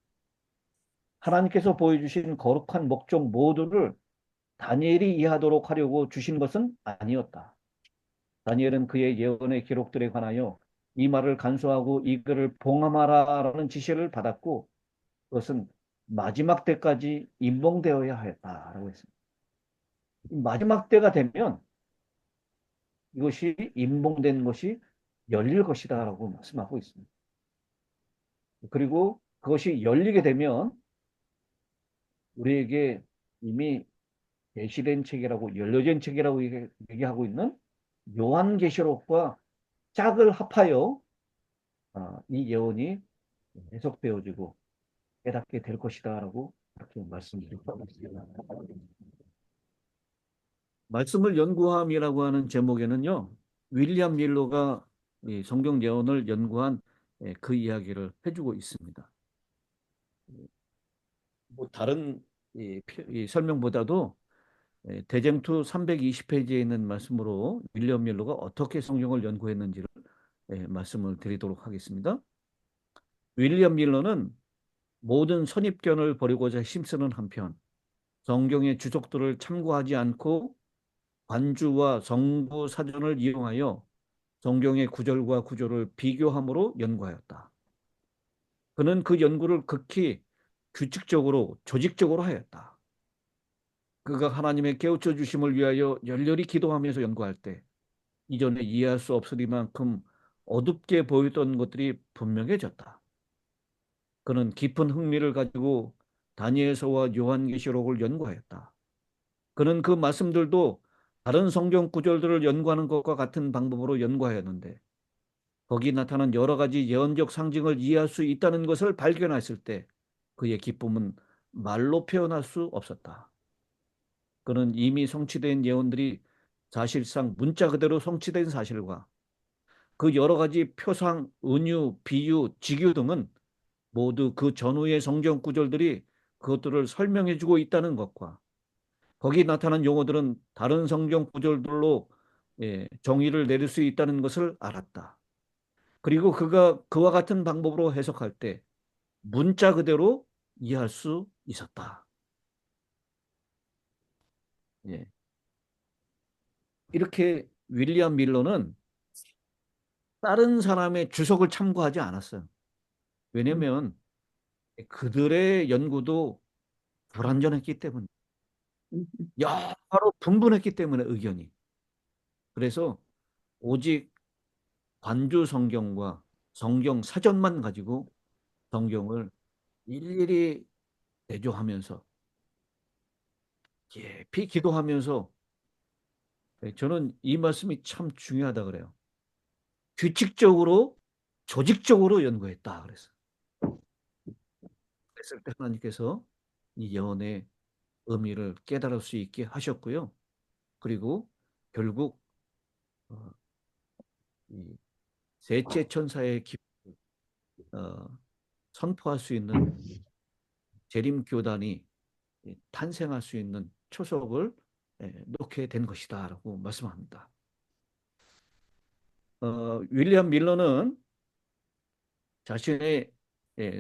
하나님께서 보여주신 거룩한 목적 모두를 다니엘이 이해하도록 하려고 주신 것은 아니었다. 다니엘은 그의 예언의 기록들에 관하여 이 말을 간수하고 이 글을 봉함하라라는 지시를 받았고 그것은 마지막 때까지 임봉되어야 하였다라고 했습니다. 마지막 때가 되면 이것이 임봉된 것이 열릴 것이다라고 말씀하고 있습니다. 그리고 그것이 열리게 되면 우리에게 이미 계시된 책이라고 열려진 책이라고 얘기하고 있는 요한계시록과 짝을 합하여 이 예언이 해석되어지고 깨닫게 될 것이다라고 그렇게 말씀드리고 있습니다. 말씀을 연구함이라고 하는 제목에는요, 윌리엄 밀러가 이 성경 예언을 연구한 그 이야기를 해주고 있습니다. 뭐 다른 이 설명보다도 대쟁투 320페이지에 있는 말씀으로 윌리엄 밀러가 어떻게 성경을 연구했는지를 말씀을 드리도록 하겠습니다. 윌리엄 밀러는 모든 선입견을 버리고자 힘쓰는 한편 성경의 주석들을 참고하지 않고 관주와 성구 사전을 이용하여 성경의 구절과 구조를 비교함으로 연구하였다. 그는 그 연구를 극히 규칙적으로 조직적으로 하였다. 그가 하나님의 깨우쳐 주심을 위하여 열렬히 기도하면서 연구할 때 이전에 이해할 수 없으리만큼 어둡게 보이던 것들이 분명해졌다. 그는 깊은 흥미를 가지고 다니엘서와 요한계시록을 연구하였다. 그는 그 말씀들도 다른 성경 구절들을 연구하는 것과 같은 방법으로 연구하였는데 거기 나타난 여러 가지 예언적 상징을 이해할 수 있다는 것을 발견했을 때 그의 기쁨은 말로 표현할 수 없었다. 그는 이미 성취된 예언들이 사실상 문자 그대로 성취된 사실과 그 여러 가지 표상, 은유, 비유, 직유 등은 모두 그 전후의 성경 구절들이 그것들을 설명해주고 있다는 것과 거기 나타난 용어들은 다른 성경 구절들로 정의를 내릴 수 있다는 것을 알았다. 그리고 그가 그와 같은 방법으로 해석할 때 문자 그대로 이해할 수 있었다. 예. 이렇게 윌리엄 밀러는 다른 사람의 주석을 참고하지 않았어요. 음, 왜냐하면 그들의 연구도 불완전했기 때문에, 음, 여러 분분했기 때문에 의견이. 그래서 오직 관주 성경과 성경 사전만 가지고 성경을 일일이 대조하면서 깊이 기도하면서, 저는 이 말씀이 참 중요하다 그래요. 규칙적으로 조직적으로 연구했다 그랬어요. 그랬을 때 하나님께서 이 예언의 의미를 깨달을 수 있게 하셨고요. 그리고 결국 어, 이 셋째 천사의 어, 선포할 수 있는 재림 교단이 탄생할 수 있는 초석을 놓게 된 것이다라고 말씀합니다. 윌리엄 밀러는 자신의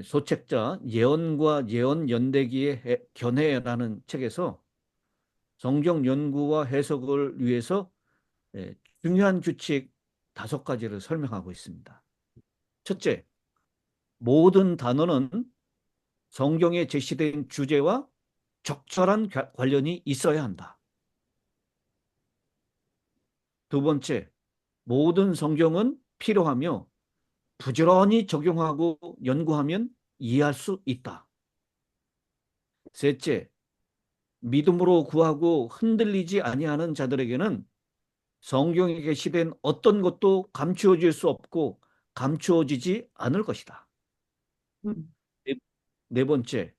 소책자 예언과 예언 연대기의 견해라는 책에서 성경 연구와 해석을 위해서 중요한 규칙 5가지를 설명하고 있습니다. 첫째, 모든 단어는 성경에 제시된 주제와 적절한 관련이 있어야 한다. 두 번째, 모든 성경은 필요하며 부지런히 적용하고 연구하면 이해할 수 있다. 셋째, 믿음으로 구하고 흔들리지 아니하는 자들에게는 성경에 게시된 어떤 것도 감추어질 수 없고 감추어지지 않을 것이다. 음, 네, 네 번째,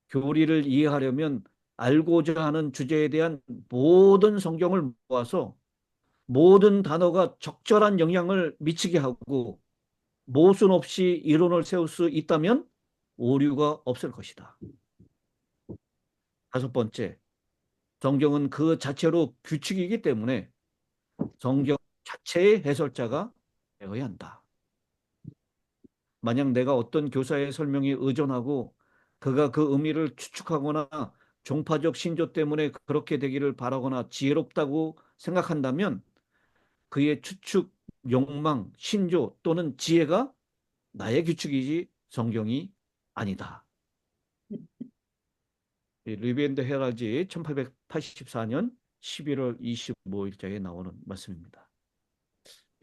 교리를 이해하려면 알고자 하는 주제에 대한 모든 성경을 모아서 모든 단어가 적절한 영향을 미치게 하고 모순 없이 이론을 세울 수 있다면 오류가 없을 것이다. 다섯 번째, 성경은 그 자체로 규칙이기 때문에 성경 자체의 해설자가 되어야 한다. 만약 내가 어떤 교사의 설명에 의존하고 그가 그 의미를 추측하거나 종파적 신조 때문에 그렇게 되기를 바라거나 지혜롭다고 생각한다면 그의 추측, 욕망, 신조 또는 지혜가 나의 규칙이지 성경이 아니다. 리비엔드 헤라지 1884년 11월 25일자에 나오는 말씀입니다.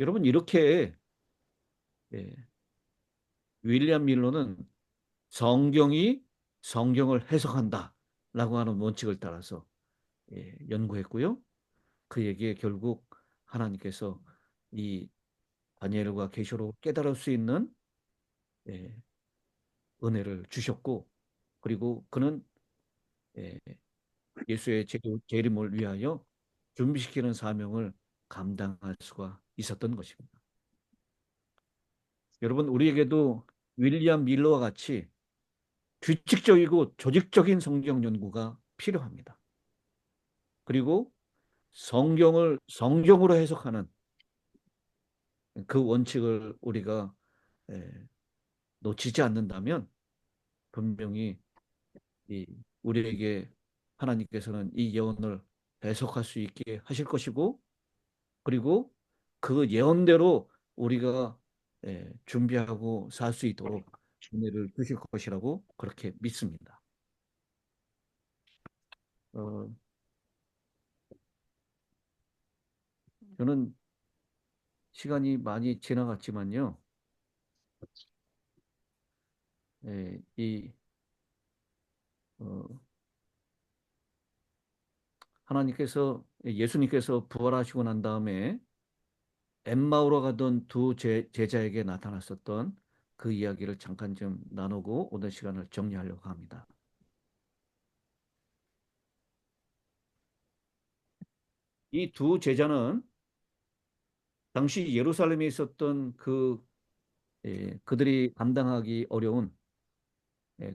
여러분 이렇게 예, 윌리엄 밀러는 성경이 성경을 해석한다라고 하는 원칙을 따라서 연구했고요. 그에게 결국 하나님께서 이 다니엘과 계시록을 깨달을 수 있는 예, 은혜를 주셨고, 그리고 그는 예, 예수의 재림을 위하여 준비시키는 사명을 감당할 수가 있었던 것입니다. 여러분 우리에게도 윌리엄 밀러와 같이 규칙적이고 조직적인 성경 연구가 필요합니다. 그리고 성경을 성경으로 해석하는 그 원칙을 우리가 놓치지 않는다면 분명히 우리에게 하나님께서는 이 예언을 해석할 수 있게 하실 것이고, 그리고 그 예언대로 우리가 준비하고 살 수 있도록 은혜를 주실 것이라고 그렇게 믿습니다. 어, 저는 시간이 많이 지나갔지만요, 이 어, 하나님께서 예수님께서 부활하시고 난 다음에 엠마오로 가던 두 제자에게 나타났었던 그 이야기를 잠깐 좀 나누고 오늘 시간을 정리하려고 합니다. 이 두 제자는 당시 예루살렘에 있었던 그들이 감당하기 어려운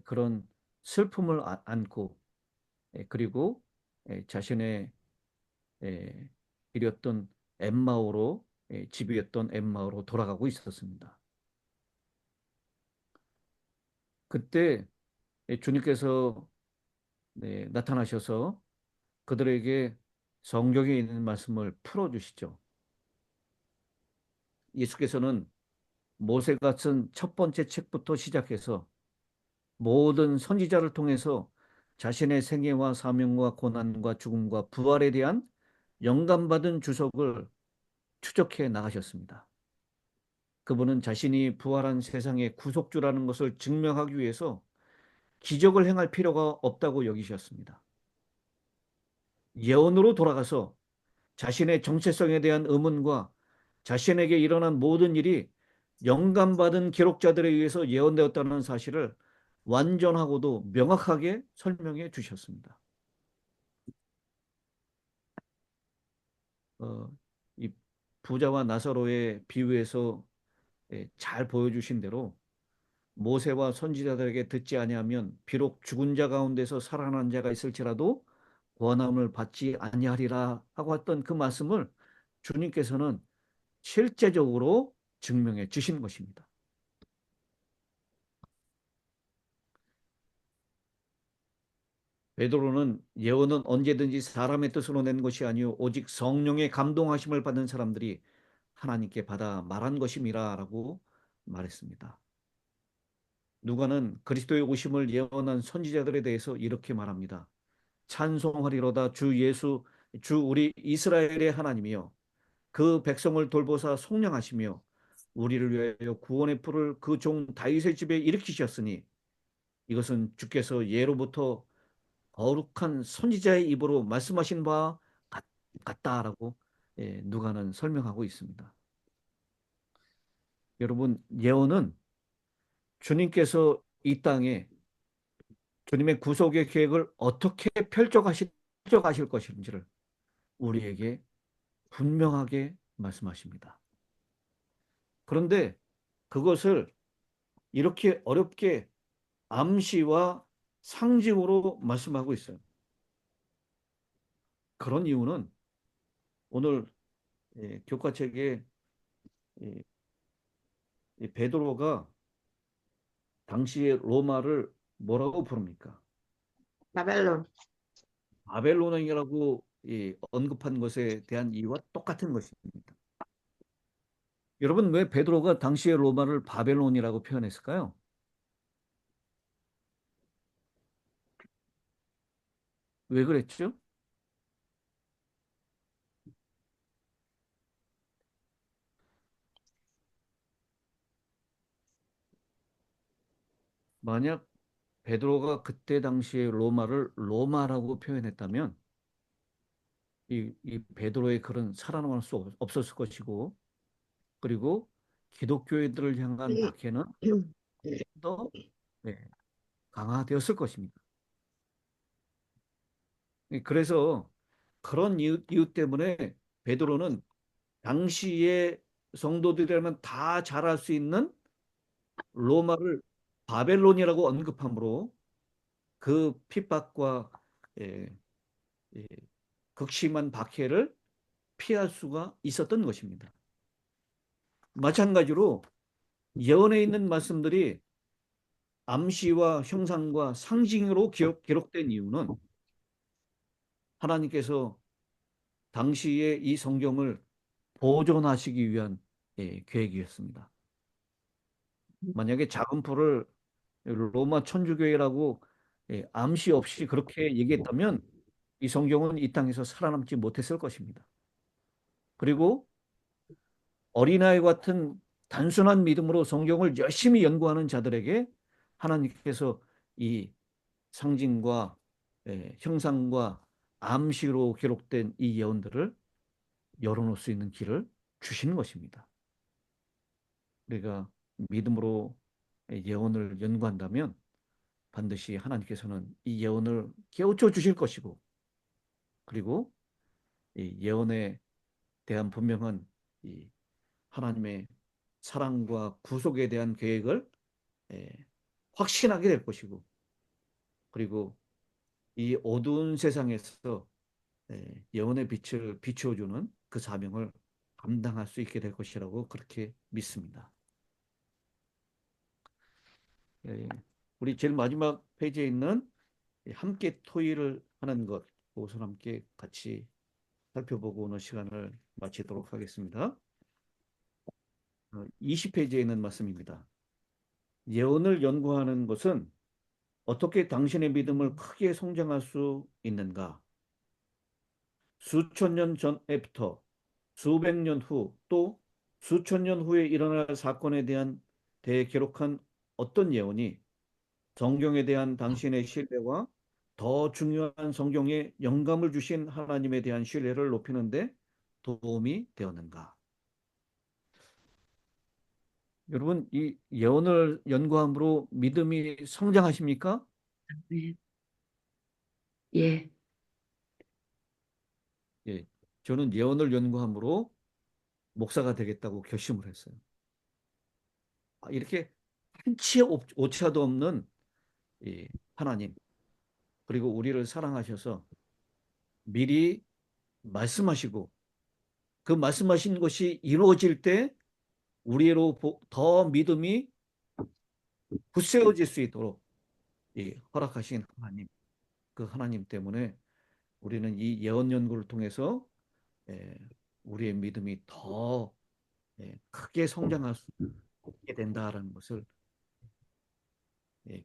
그런 슬픔을 안고 그리고 자신의 길이었던 엠마오로 집이었던 엠마오로 돌아가고 있었습니다. 그때 주님께서 나타나셔서 그들에게 성경에 있는 말씀을 풀어주시죠. 예수께서는 모세가 쓴 첫 번째 책부터 시작해서 모든 선지자를 통해서 자신의 생애와 사명과 고난과 죽음과 부활에 대한 영감받은 주석을 추적해 나가셨습니다. 그분은 자신이 부활한 세상의 구속주라는 것을 증명하기 위해서 기적을 행할 필요가 없다고 여기셨습니다. 예언으로 돌아가서 자신의 정체성에 대한 의문과 자신에게 일어난 모든 일이 영감받은 기록자들에 의해서 예언되었다는 사실을 완전하고도 명확하게 설명해 주셨습니다. 어, 이 부자와 나사로의 비유에서 잘 보여주신 대로 모세와 선지자들에게 듣지 아니하면 비록 죽은 자 가운데서 살아난 자가 있을지라도 구원함을 받지 아니하리라 하고 했던 그 말씀을 주님께서는 실제적으로 증명해 주신 것입니다. 베드로는 예언은 언제든지 사람의 뜻으로 낸 것이 아니요 오직 성령의 감동하심을 받는 사람들이 하나님께 받아 말한 것임이라라고 말했습니다. 누가는 그리스도의 오심을 예언한 선지자들에 대해서 이렇게 말합니다. 찬송하리로다 주 예수 주 우리 이스라엘의 하나님이여 그 백성을 돌보사 속량하시며 우리를 위하여 구원의 풀을 그 종 다윗의 집에 일으키셨으니 이것은 주께서 예로부터 거룩한 선지자의 입으로 말씀하신 바 같다라고 누가는 설명하고 있습니다. 여러분 예언은 주님께서 이 땅에 주님의 구속의 계획을 어떻게 펼쳐가실 것인지를 우리에게 분명하게 말씀하십니다. 그런데 그것을 이렇게 어렵게 암시와 상징으로 말씀하고 있어요. 그런 이유는 오늘 교과책에 베드로가 당시의 로마를 뭐라고 부릅니까? 바벨론. 바벨론이라고 언급한 것에 대한 이유와 똑같은 것입니다. 여러분 왜 베드로가 당시의 로마를 바벨론이라고 표현했을까요? 왜 그랬죠? 만약 베드로가 그때 당시에 로마를 로마라고 표현했다면 이 베드로의 글은 살아남을 수 없었을 것이고 그리고 기독교인들을 향한 박해는 더 네, 강화되었을 것입니다. 그래서 그런 이유 때문에 베드로는 당시의 성도들이라면 다 잘 알 수 있는 로마를 바벨론이라고 언급함으로 그 핍박과 예, 예, 극심한 박해를 피할 수가 있었던 것입니다. 마찬가지로 예언에 있는 말씀들이 암시와 형상과 상징으로 기록된 이유는 하나님께서 당시에 이 성경을 보존하시기 위한 계획이었습니다. 만약에 작은 풀을 로마 천주교회라고 암시 없이 그렇게 얘기했다면 이 성경은 이 땅에서 살아남지 못했을 것입니다. 그리고 어린아이 같은 단순한 믿음으로 성경을 열심히 연구하는 자들에게 하나님께서 이 상징과 형상과 암시로 기록된 이 예언들을 열어놓을 수 있는 길을 주시는 것입니다. 우리가 믿음으로 예언을 연구한다면 반드시 하나님께서는 이 예언을 깨우쳐 주실 것이고 그리고 이 예언에 대한 분명한 이 하나님의 사랑과 구속에 대한 계획을 확신하게 될 것이고 그리고 이 어두운 세상에서 예언의 빛을 비추어주는 그 사명을 감당할 수 있게 될 것이라고 그렇게 믿습니다. 우리 제일 마지막 페이지에 있는 함께 토의를 하는 것, 그것을 함께 같이 살펴보고 오는 시간을 마치도록 하겠습니다. 20페이지에 있는 말씀입니다. 예언을 연구하는 것은 어떻게 당신의 믿음을 크게 성장할 수 있는가? 수천 년 전에부터 수백 년 후 또 수천 년 후에 일어날 사건에 대한 대기록한 어떤 예언이 성경에 대한 당신의 신뢰와 더 중요한 성경에 영감을 주신 하나님에 대한 신뢰를 높이는 데 도움이 되었는가? 여러분, 이 예언을 연구함으로 믿음이 성장하십니까? 네. 예. 예, 저는 예언을 연구함으로 목사가 되겠다고 결심을 했어요. 이렇게 한치의 오차도 없는 이 하나님, 그리고 우리를 사랑하셔서 미리 말씀하시고 그 말씀하신 것이 이루어질 때 우리로 더 믿음이 굳세어질 수 있도록 허락하신 하나님, 그 하나님 때문에 우리는 이 예언 연구를 통해서 예, 우리의 믿음이 더 크게 성장할 수 있게 된다라는 것을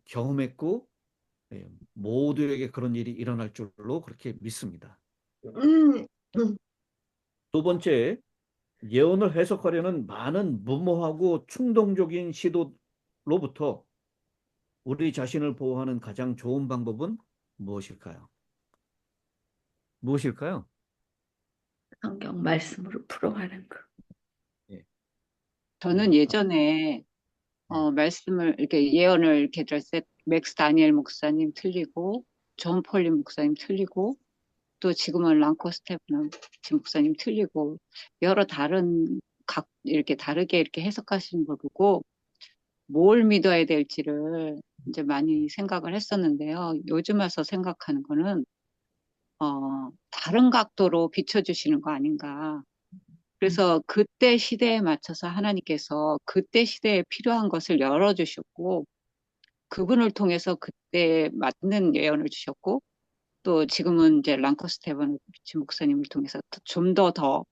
경험했고 모두에게 그런 일이 일어날 줄로 그렇게 믿습니다. 음, 음. 두 번째, 예언을 해석하려는 많은 무모하고 충동적인 시도로부터 우리 자신을 보호하는 가장 좋은 방법은 무엇일까요? 무엇일까요? 성경 말씀으로 풀어가는 거. 예, 저는 예전에 예, 말씀을 이렇게 예언을 이렇게 들을 때 맥스 다니엘 목사님 틀리고 존 폴린 목사님 틀리고 또 지금은 랑커 스테븐 목사님 틀리고 여러 다른 각 이렇게 다르게 이렇게 해석하시는 걸 보고 뭘 믿어야 될지를 이제 많이 생각을 했었는데요. 요즘 와서 생각하는 거는 다른 각도로 비춰주시는 거 아닌가. 그래서 그때 시대에 맞춰서 하나님께서 그때 시대에 필요한 것을 열어주셨고, 그분을 통해서 그때 맞는 예언을 주셨고, 또 지금은 이제 랑커 스테반 목사님을 통해서 좀 더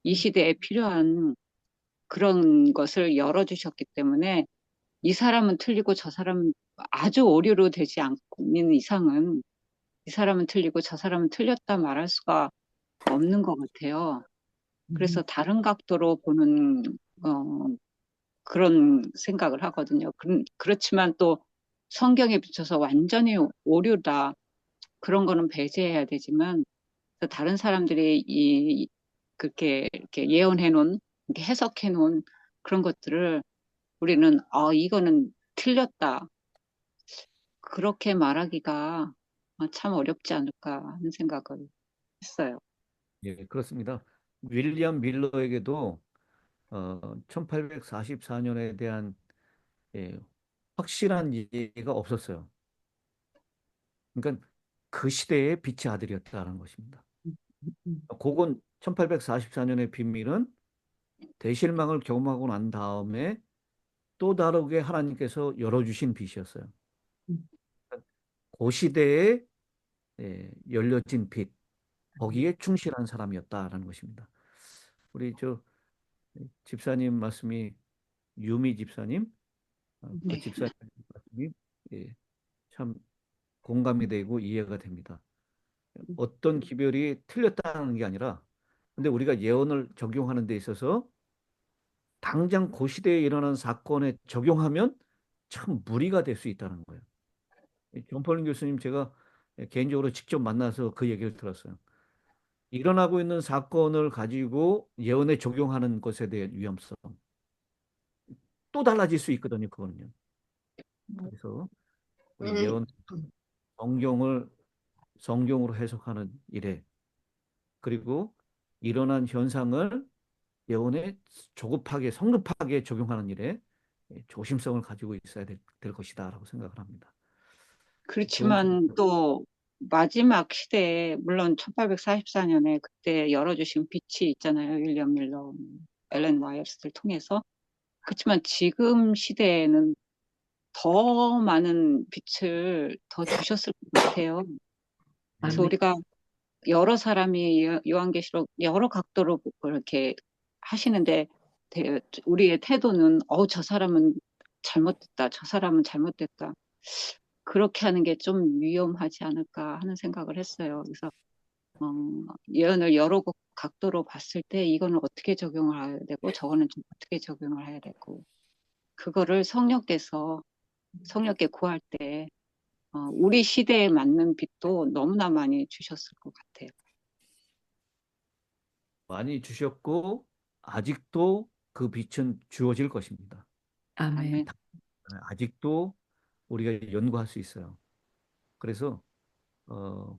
이 시대에 필요한 그런 것을 열어주셨기 때문에 이 사람은 틀리고 저 사람은 아주 오류로 되지 않는 이상은 이 사람은 틀리고 저 사람은 틀렸다 말할 수가 없는 것 같아요. 그래서 다른 각도로 보는 어, 그런 생각을 하거든요. 그렇지만 또 성경에 비춰서 완전히 오류다. 그런 거는 배제해야 되지만 다른 사람들이 그렇게 이렇게 예언해 놓은, 이렇게 해석해 놓은 그런 것들을 우리는 이거는 틀렸다. 그렇게 말하기가 참 어렵지 않을까 하는 생각을 했어요. 예, 그렇습니다. 윌리엄 밀러에게도 1844년에 대한 예, 확실한 이해가 없었어요. 그러니까 그 시대의 빛의 아들이었다는 것입니다. 그건 1844년의 비밀은 대실망을 경험하고 난 다음에 또 다르게 하나님께서 열어주신 빛이었어요. 그 시대에 열려진 빛, 거기에 충실한 사람이었다라는 것입니다. 우리 저 집사님 말씀이 유미 집사님, 그 네. 집사님 말씀이 예, 참 공감이 되고 이해가 됩니다. 어떤 기별이 틀렸다는 게 아니라, 근데 우리가 예언을 적용하는 데 있어서 당장 그 시대에 일어난 사건에 적용하면 참 무리가 될 수 있다는 거예요. 존펄린 교수님 제가 개인적으로 직접 만나서 그 얘기를 들었어요. 일어나고 있는 사건을 가지고 예언에 적용하는 것에 대한 위험성 또 달라질 수 있거든요. 그거는요. 그래서 우리 음, 예언 성경을 성경으로 해석하는 일에 그리고 일어난 현상을 예언에 조급하게 성급하게 적용하는 일에 조심성을 가지고 있어야 될 것이다라고 생각을 합니다. 좋은 그렇지만 또 마지막 시대에 물론 1844년에 그때 열어주신 빛이 있잖아요. 윌리엄 밀러, 엘렌 와이어스를 통해서. 그렇지만 지금 시대에는 더 많은 빛을 더 주셨을 것 같아요. 그래서 아멘. 우리가 여러 사람이 요한계시록 여러 각도로 이렇게 하시는데 우리의 태도는 저 사람은 잘못됐다. 저 사람은 잘못됐다. 그렇게 하는 게 좀 위험하지 않을까 하는 생각을 했어요. 그래서 예언을 여러 각도로 봤을 때 이거는 어떻게 적용을 해야 되고 저거는 좀 어떻게 적용을 해야 되고 그거를 성령께 구할 때 우리 시대에 맞는 빛도 너무나 많이 주셨을 것 같아요. 많이 주셨고 아직도 그 빛은 주어질 것입니다. 아멘. 아멘. 아직도 우리가 연구할 수 있어요. 그래서 어,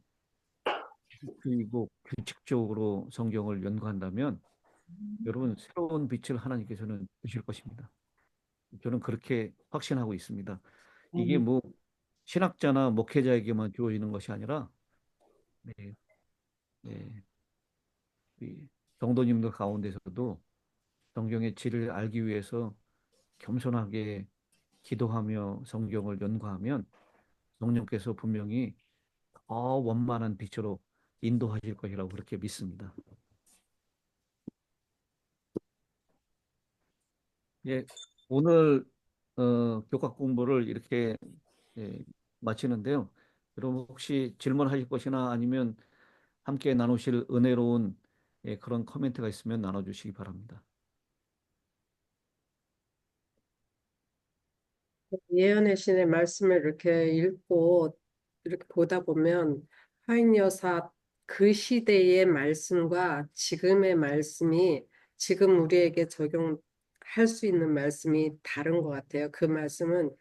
그리고 규칙적으로 성경을 연구한다면 여러분 새로운 빛을 하나님께서는 주실 것입니다. 저는 그렇게 확신하고 있습니다. 이게 뭐 신학자나 목회자에게만 주어지는 것이 아니라 네, 네, 이 성도님들 가운데서도 성경의 질을 알기 위해서 겸손하게 기도하며 성경을 연구하면 성령께서 분명히 더 원만한 빛으로 인도하실 것이라고 그렇게 믿습니다. 예, 오늘 교과 공부를 이렇게 예, 마치는데요. 여러분 혹시 질문하실 것이나 아니면 함께 나누실 은혜로운 그런 코멘트가 있으면 나눠주시기 바랍니다. 예언의 신의 말씀을 이렇게 읽고 이렇게 보다 보면 화인 여사 그 시대의 말씀과 지금의 말씀이 지금 우리에게 적용할 수 있는 말씀이 다른 것 같아요. 그 말씀은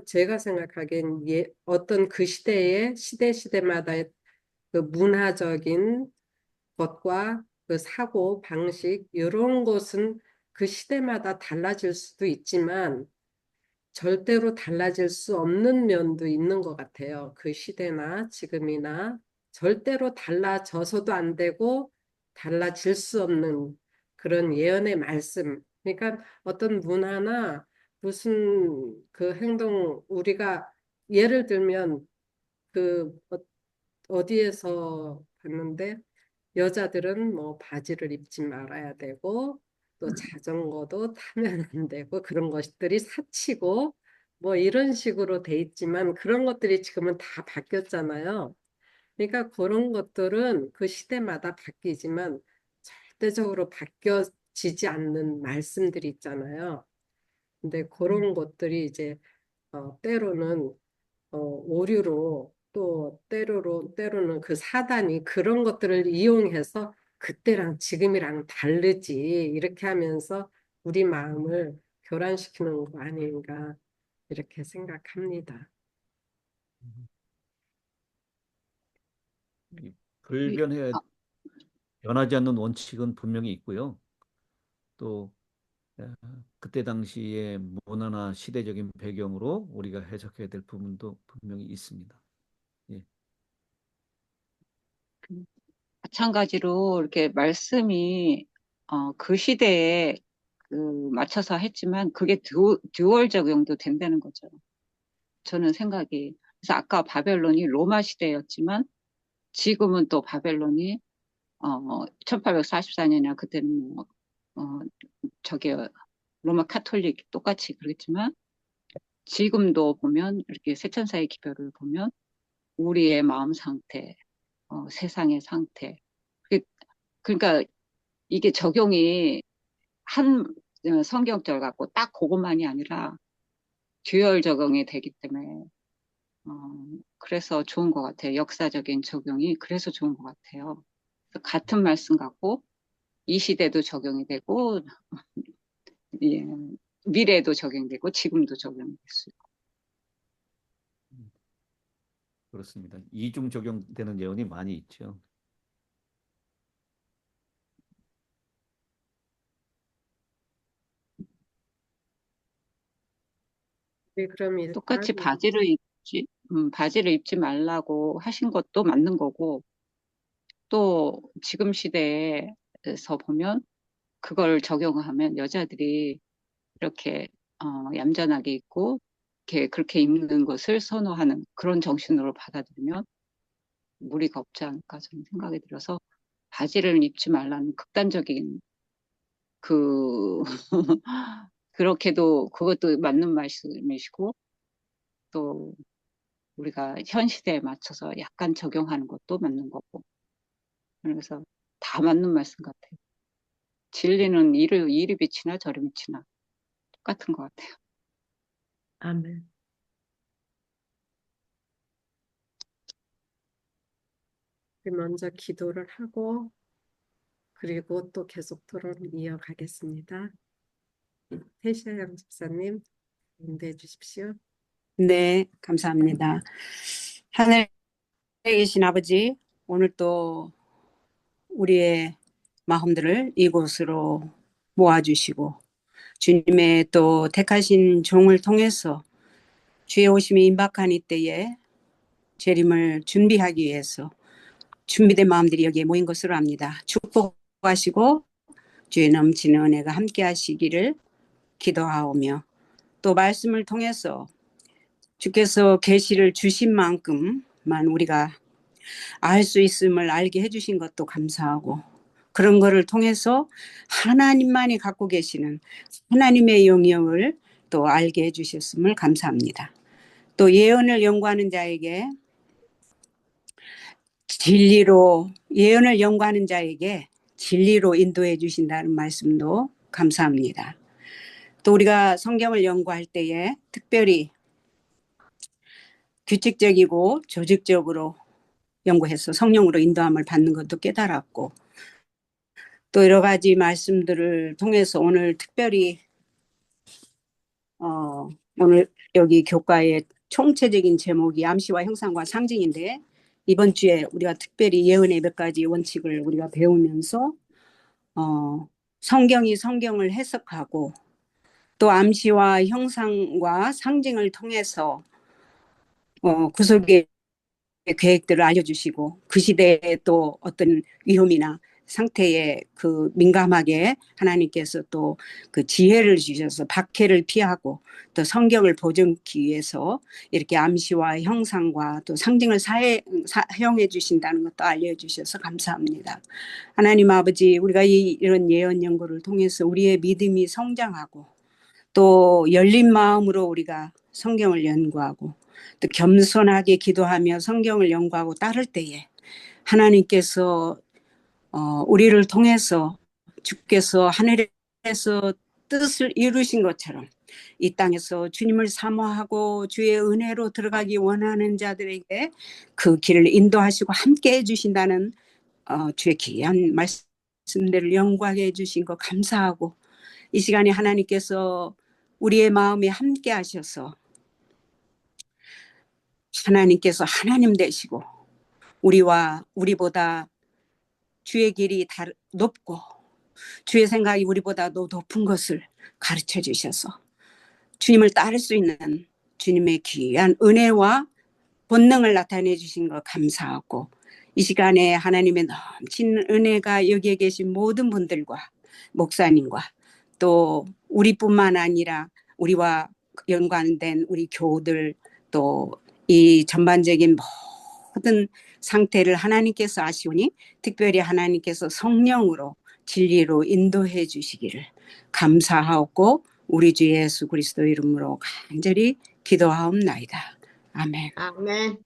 제가 생각하기엔 어떤 그 시대마다의 그 문화적인 것과 그 사고 방식 이런 것은 그 시대마다 달라질 수도 있지만 절대로 달라질 수 없는 면도 있는 것 같아요. 그 시대나 지금이나 절대로 달라져서도 안 되고 달라질 수 없는 그런 예언의 말씀. 그러니까 어떤 문화나 무슨 그 행동 우리가 예를 들면 그 어디에서 봤는데 여자들은 뭐 바지를 입지 말아야 되고 또 자전거도 타면 안 되고 그런 것들이 사치고 뭐 이런 식으로 돼 있지만 그런 것들이 지금은 다 바뀌었잖아요. 그러니까 그런 것들은 그 시대마다 바뀌지만 절대적으로 바뀌어지지 않는 말씀들이 있잖아요. 근데 그런 것들이 이제 때로는 오류로 또 때로는 그 사단이 그런 것들을 이용해서 그때랑 지금이랑 다르지 이렇게 하면서 우리 마음을 교란시키는 거 아닌가 이렇게 생각합니다. 이 이- 불변해 아, 변하지 않는 원칙은 분명히 있고요. 또 에, 그때 당시의 문화나 시대적인 배경으로 우리가 해석해야 될 부분도 분명히 있습니다. 예. 마찬가지로 이렇게 말씀이 그 시대에 맞춰서 했지만 그게 듀얼 적용도 된다는 거죠. 저는 생각이. 그래서 아까 바벨론이 로마 시대였지만 지금은 또 바벨론이 1844년이나 그때는 뭐, 저기 로마 카톨릭 똑같이 그러겠지만 지금도 보면 이렇게 세천사의 기별을 보면 우리의 마음 상태, 세상의 상태. 그- 그러니까 이게 적용이 한 성경절 갖고 딱 그것만이 아니라 듀얼 적용이 되기 때문에 어, 그래서 좋은 것 같아요. 역사적인 적용이 그래서 좋은 것 같아요. 그래서 같은 말씀 갖고 이 시대도 적용이 되고 예, 미래에도 적용되고 지금도 적용될 수 있고. 그렇습니다. 이중 적용되는 예언이 많이 있죠. 네, 그럼 일단 똑같이 바지를 입지 말라고 하신 것도 맞는 거고 또 지금 시대에서 보면 그걸 적용하면 여자들이 이렇게 얌전하게 입고 이렇게 그렇게 입는 것을 선호하는 그런 정신으로 받아들이면 무리가 없지 않을까 저는 생각이 들어서 바지를 입지 말라는 극단적인 그 그렇게도 그것도 맞는 말씀이시고 또 우리가 현 시대에 맞춰서 약간 적용하는 것도 맞는 거고 그래서 다 맞는 말씀 같아요. 진리는 이리 비치나 저리 비치나 똑같은 것 같아요. 아멘. 먼저 기도를 하고 그리고 또 계속 토론을 이어가겠습니다. 태시아 집사님, 인도해 주십시오. 네, 감사합니다. 하늘에 계신 아버지, 오늘 또 우리의 마음들을 이곳으로 모아주시고 주님의 또 택하신 종을 통해서 주의 오심이 임박한 이때에 재림을 준비하기 위해서 준비된 마음들이 여기에 모인 것으로 압니다. 축복하시고 주의 넘치는 은혜가 함께 하시기를 기도하오며 또 말씀을 통해서 주께서 계시를 주신 만큼만 우리가 알 수 있음을 알게 해주신 것도 감사하고 그런 거를 통해서 하나님만이 갖고 계시는 하나님의 영역을 또 알게 해주셨음을 감사합니다. 또 예언을 연구하는 자에게 예언을 연구하는 자에게 진리로 인도해 주신다는 말씀도 감사합니다. 또 우리가 성경을 연구할 때에 특별히 규칙적이고 조직적으로 연구해서 성령으로 인도함을 받는 것도 깨달았고 또 여러 가지 말씀들을 통해서 오늘 특별히 오늘 여기 교과의 총체적인 제목이 암시와 형상과 상징인데 이번 주에 우리가 특별히 예언의 몇 가지 원칙을 우리가 배우면서 성경이 성경을 해석하고 또 암시와 형상과 상징을 통해서 구속의 계획들을 알려주시고 그 시대에 또 어떤 위험이나 상태에 그 민감하게 하나님께서 또 그 지혜를 주셔서 박해를 피하고 또 성경을 보존하기 위해서 이렇게 암시와 형상과 또 상징을 사용해 주신다는 것도 알려주셔서 감사합니다. 하나님 아버지 우리가 이런 예언 연구를 통해서 우리의 믿음이 성장하고 또 열린 마음으로 우리가 성경을 연구하고 또 겸손하게 기도하며 성경을 연구하고 따를 때에 하나님께서 우리를 통해서 주께서 하늘에서 뜻을 이루신 것처럼 이 땅에서 주님을 사모하고 주의 은혜로 들어가기 원하는 자들에게 그 길을 인도하시고 함께 해주신다는 주의 귀한 말씀들을 연구하게 해주신 것 감사하고 이 시간에 하나님께서 우리의 마음에 함께 하셔서 하나님께서 하나님 되시고 우리보다 주의 길이 높고 주의 생각이 우리보다도 높은 것을 가르쳐 주셔서 주님을 따를 수 있는 주님의 귀한 은혜와 본능을 나타내 주신 것 감사하고 이 시간에 하나님의 넘치는 은혜가 여기에 계신 모든 분들과 목사님과 또 우리뿐만 아니라 우리와 연관된 우리 교우들 또 이 전반적인 모든 상태를 하나님께서 아시오니 특별히 하나님께서 성령으로 진리로 인도해 주시기를 감사하고 우리 주 예수 그리스도 이름으로 간절히 기도하옵나이다. 아멘. 아멘.